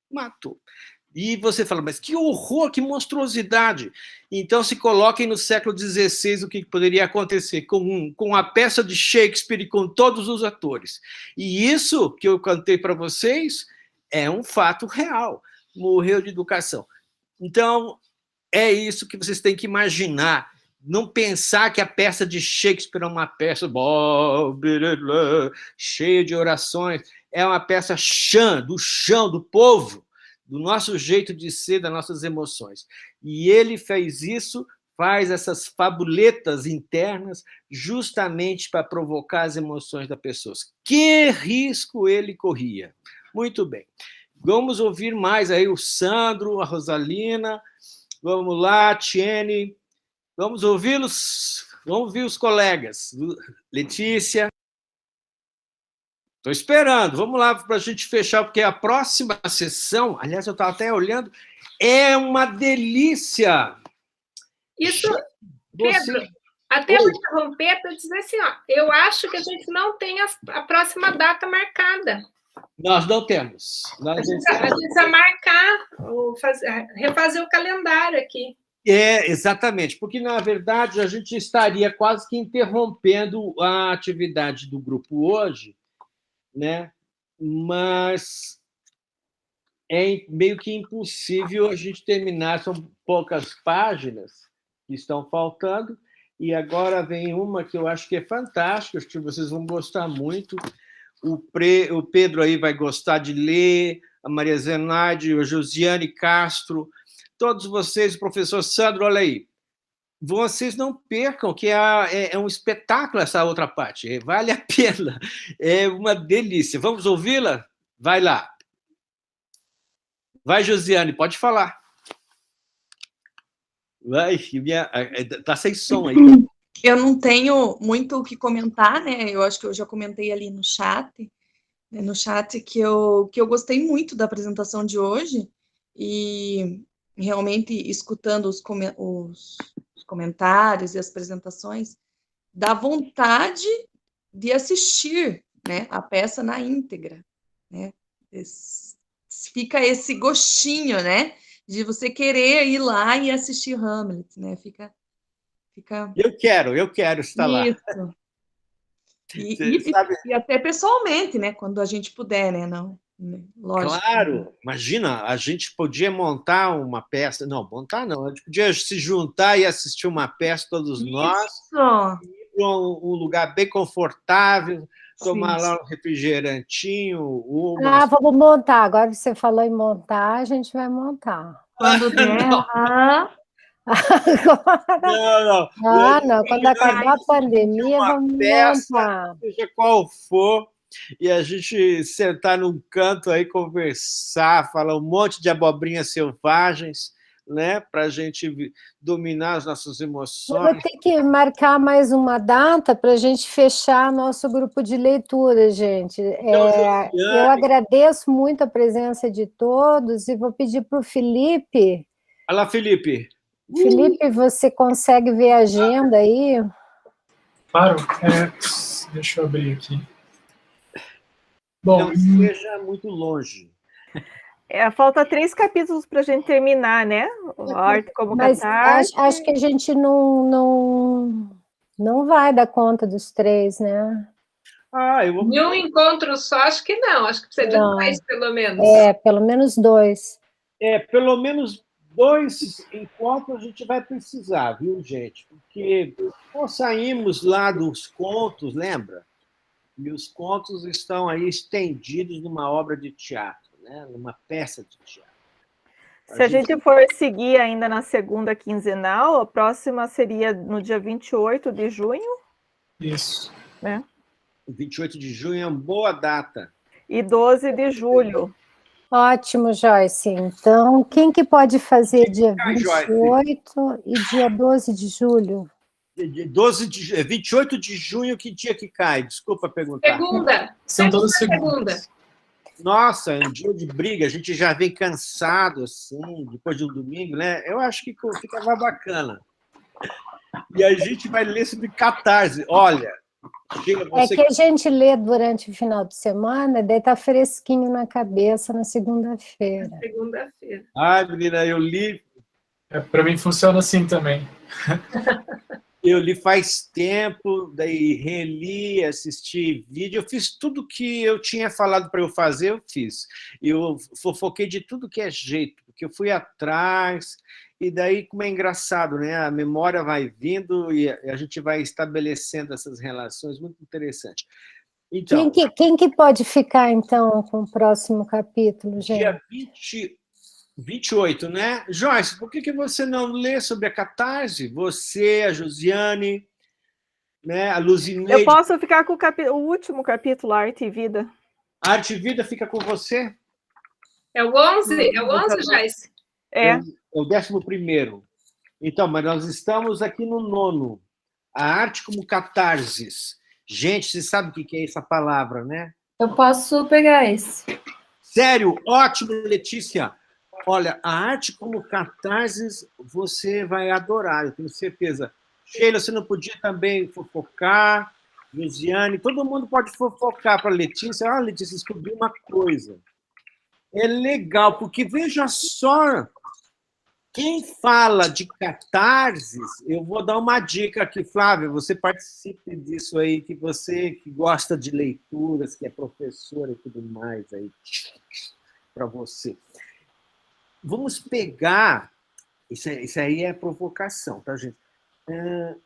Matou. E você fala, mas que horror, que monstruosidade. Então se coloquem no século XVI o que poderia acontecer com a peça de Shakespeare e com todos os atores. E isso que eu cantei para vocês é um fato real. Morreu de educação. Então, é isso que vocês têm que imaginar. Não pensar que a peça de Shakespeare é uma peça cheia de orações. É uma peça do chão, do povo, do nosso jeito de ser, das nossas emoções. E ele fez isso, faz essas fabuletas internas justamente para provocar as emoções das pessoas. Que risco ele corria. Muito bem. Vamos ouvir mais aí o Sandro, a Rosalina. Vamos lá, Tiene. Vamos ouvi-los. Vamos ouvir os colegas. Letícia. Estou esperando. Vamos lá para a gente fechar, porque a próxima sessão, aliás, eu estava até olhando, é uma delícia. Isso, Pedro, até vou interromper para dizer assim, ó, eu acho que a gente não tem a próxima data marcada. Nós não temos. A gente precisa marcar, refazer o calendário aqui. É, exatamente, porque, na verdade, a gente estaria quase que interrompendo a atividade do grupo hoje, né? Mas é meio que impossível a gente terminar, são poucas páginas que estão faltando, e agora vem uma que eu acho que é fantástica, acho que vocês vão gostar muito. O Pedro aí vai gostar de ler, a Maria Zenaide, a Josiane Castro, todos vocês, o professor Sandro, olha aí, vocês não percam, que é um espetáculo essa outra parte, vale a pena, é uma delícia. Vamos ouvi-la? Vai lá. Vai, Josiane, pode falar. Vai, tá sem som aí. Eu não tenho muito o que comentar, né? Eu acho que eu já comentei ali no chat, que eu gostei muito da apresentação de hoje, e realmente escutando os comentários e as apresentações, dá vontade de assistir, né, a peça na íntegra, né? fica esse gostinho, né? De você querer ir lá e assistir Hamlet, né? Fica... Eu quero estar lá. Isso. E até pessoalmente, né? Quando a gente puder, né? Não, lógico. Claro, imagina, a gente podia montar uma peça. Não, montar não, a gente podia se juntar e assistir uma peça, todos nós, ir para um lugar bem confortável, tomar lá um refrigerantinho. Vamos montar. Agora que você falou em montar, a gente vai montar. Quando der. Não. Quando acabar a pandemia, vamos montar. Seja qual for, e a gente sentar num canto aí, conversar, falar um monte de abobrinhas selvagens, né, para a gente dominar as nossas emoções. Eu vou ter que marcar mais uma data para a gente fechar nosso grupo de leitura, gente. Eu agradeço muito a presença de todos e vou pedir para o Felipe. Olha lá, Felipe. Felipe, você consegue ver a agenda aí? Claro. Deixa eu abrir aqui. Bom, não seja muito longe. Falta 3 capítulos para a gente terminar, né? O Arte como Catarse. Acho que a gente não vai dar conta dos 3, né? Em um encontro só, acho que não. Acho que precisa de 2, pelo menos. Pelo menos 2. Pelo menos 2 encontros a gente vai precisar, viu, gente? Porque nós saímos lá dos contos, lembra? E os contos estão aí estendidos numa obra de teatro, né? Numa peça de teatro. Se a gente for seguir ainda na segunda quinzenal, a próxima seria no dia 28 de junho. Isso. Né? 28 de junho é uma boa data. E 12 de julho. Ótimo, Joyce. Então, quem que pode fazer dia 28 e dia 12 de julho? 28 de junho, que dia que cai? Desculpa perguntar. Segunda. São todas segundas. Nossa, é um dia de briga, a gente já vem cansado, assim, depois de um domingo, né? Eu acho que ficava bacana. E a gente vai ler sobre catarse. Olha, que a gente lê durante o final de semana, daí tá fresquinho na cabeça na segunda-feira. Segunda-feira. Ai, menina, eu li... Para mim funciona assim também. Eu li faz tempo, daí reli, assisti vídeo, eu fiz tudo que eu tinha falado para eu fazer, eu fiz. Eu fofoquei de tudo que é jeito, porque eu fui atrás, e daí, como é engraçado, né? A memória vai vindo e a gente vai estabelecendo essas relações, muito interessante. Então, quem que pode ficar, então, com o próximo capítulo, gente? Dia 28, né? Joyce, por que você não lê sobre a catarse? Você, a Josiane, né? A Luzineide. Eu posso ficar com o último capítulo, Arte e Vida. Arte e Vida fica com você? É o 11? É o 11, Joyce? É o 11º. Então, mas nós estamos aqui no 9º. A arte como catarsis. Gente, você sabe o que é essa palavra, né? Eu posso pegar esse. Sério? Ótimo, Letícia. Olha, a arte como catarsis você vai adorar, eu tenho certeza. Sheila, você não podia também fofocar? Josiane, todo mundo pode fofocar para a Letícia. Letícia, descobri uma coisa. É legal, porque veja só, quem fala de catarses, eu vou dar uma dica aqui, Flávia, você participe disso aí, que você que gosta de leituras, que é professora e tudo mais aí, para você. Vamos pegar, isso aí é provocação, tá, gente?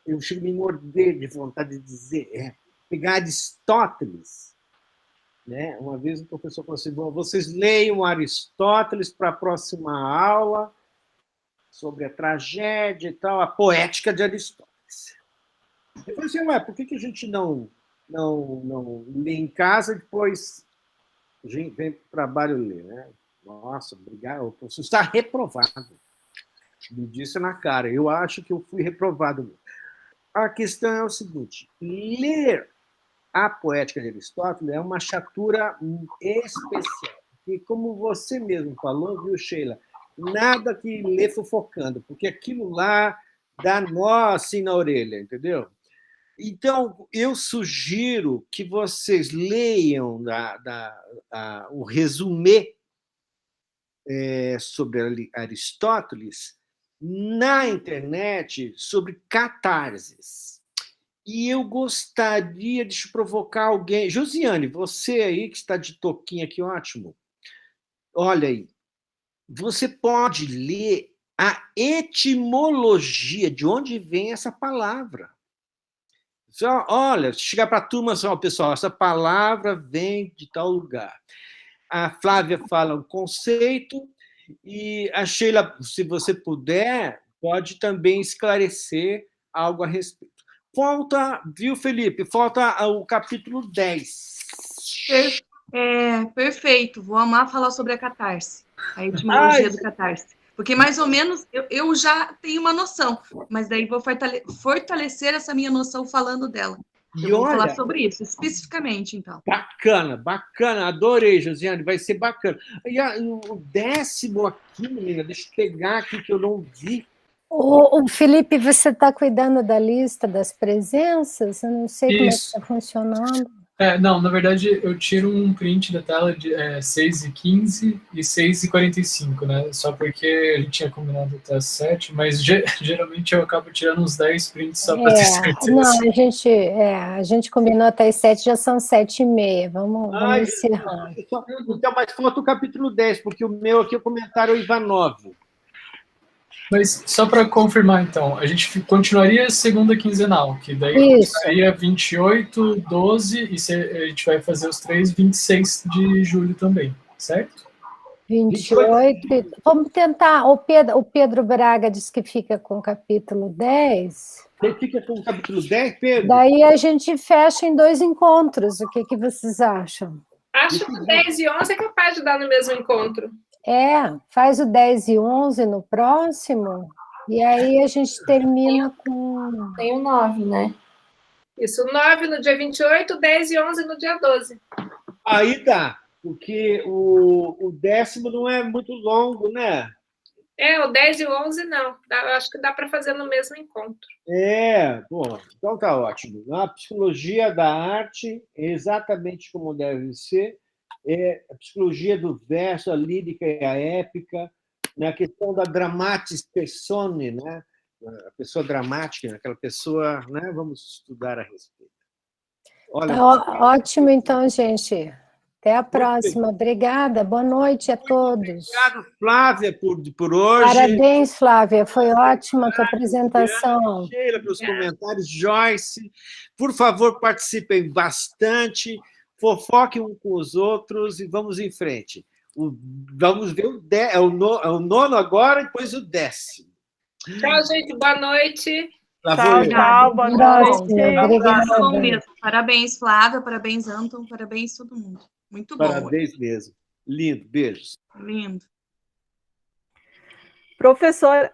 Eu chego a me morder de vontade de dizer, pegar Aristóteles, né? Uma vez o professor falou assim, bom, vocês leiam Aristóteles para a próxima aula sobre a tragédia e tal, a poética de Aristóteles. Eu falei assim, por que a gente não lê em casa e depois a gente vem para o trabalho ler, né? Nossa, obrigado, o professor está reprovado. Me disse na cara, eu acho que eu fui reprovado. A questão é o seguinte, ler a poética de Aristóteles é uma chatura especial. E como você mesmo falou, viu, Sheila? Nada que ler fofocando, porque aquilo lá dá nó assim na orelha, entendeu? Então, eu sugiro que vocês leiam o resumê sobre Aristóteles na internet sobre catarses. E eu gostaria de provocar alguém. Josiane, você aí que está de toquinha aqui, ótimo. Olha aí. Você pode ler a etimologia, de onde vem essa palavra. Olha, chegar para a turma assim, pessoal, essa palavra vem de tal lugar. A Flávia fala um conceito, e a Sheila, se você puder, pode também esclarecer algo a respeito. Falta, viu, Felipe? Falta o capítulo 10. Perfeito, vou amar falar sobre a catarse, a etimologia do catarse. Porque, mais ou menos, eu já tenho uma noção, mas daí vou fortalecer essa minha noção falando dela. Eu vou falar sobre isso, especificamente, então. Bacana, bacana. Adorei, Josiane, vai ser bacana. E o 10º aqui, menina, deixa eu pegar aqui que eu não vi. O Felipe, você está cuidando da lista das presenças? Eu não sei como é que está funcionando. Não, na verdade, eu tiro um print da tela de 6h15 e 6h45, né? Só porque a gente tinha combinado até as 7, mas geralmente eu acabo tirando uns 10 prints só para ter certeza. Não, a gente combinou até as 7, já são 7h30. Vamos encerrar. Então, mas falta o capítulo 10, porque o meu aqui é o comentário Ivanov. Mas só para confirmar, então, a gente continuaria a segunda quinzenal, que daí seria 28, 12, e a gente vai fazer os 3, 26 de julho também, certo? 28. Vamos tentar. O Pedro Braga disse que fica com o capítulo 10. Você fica com o capítulo 10, Pedro? Daí a gente fecha em 2 encontros. O que vocês acham? Acho que o 10 e 11 é capaz de dar no mesmo encontro. Faz o 10 e 11 no próximo, e aí a gente termina com... Tem o 9, né? Isso, o 9 no dia 28, 10 e 11 no dia 12. Aí dá, porque o 10º não é muito longo, né? O 10 e o 11 não. Eu acho que dá para fazer no mesmo encontro. Bom, então tá ótimo. A psicologia da arte, exatamente como deve ser, a psicologia do verso, a lírica e a épica, né? A questão da dramatis personae, né? A pessoa dramática, aquela pessoa, né? Vamos estudar a respeito. Olha, ótimo, então, gente. Até a próxima. Obrigada. Boa noite a todos. Obrigado, Flávia, por hoje. Parabéns, Flávia. Foi ótima a tua apresentação. Sheila, pelos comentários. Joyce, por favor, participem bastante. Fofoquem um com os outros e vamos em frente. Vamos ver o 9 agora e depois o 10º. Tchau, gente. Boa noite. Tchau, boa noite. Obrigada. Parabéns, Flávia. Parabéns, Anton. Parabéns, todo mundo. Muito bom. Parabéns mesmo. Lindo. Beijos. Lindo. Professor...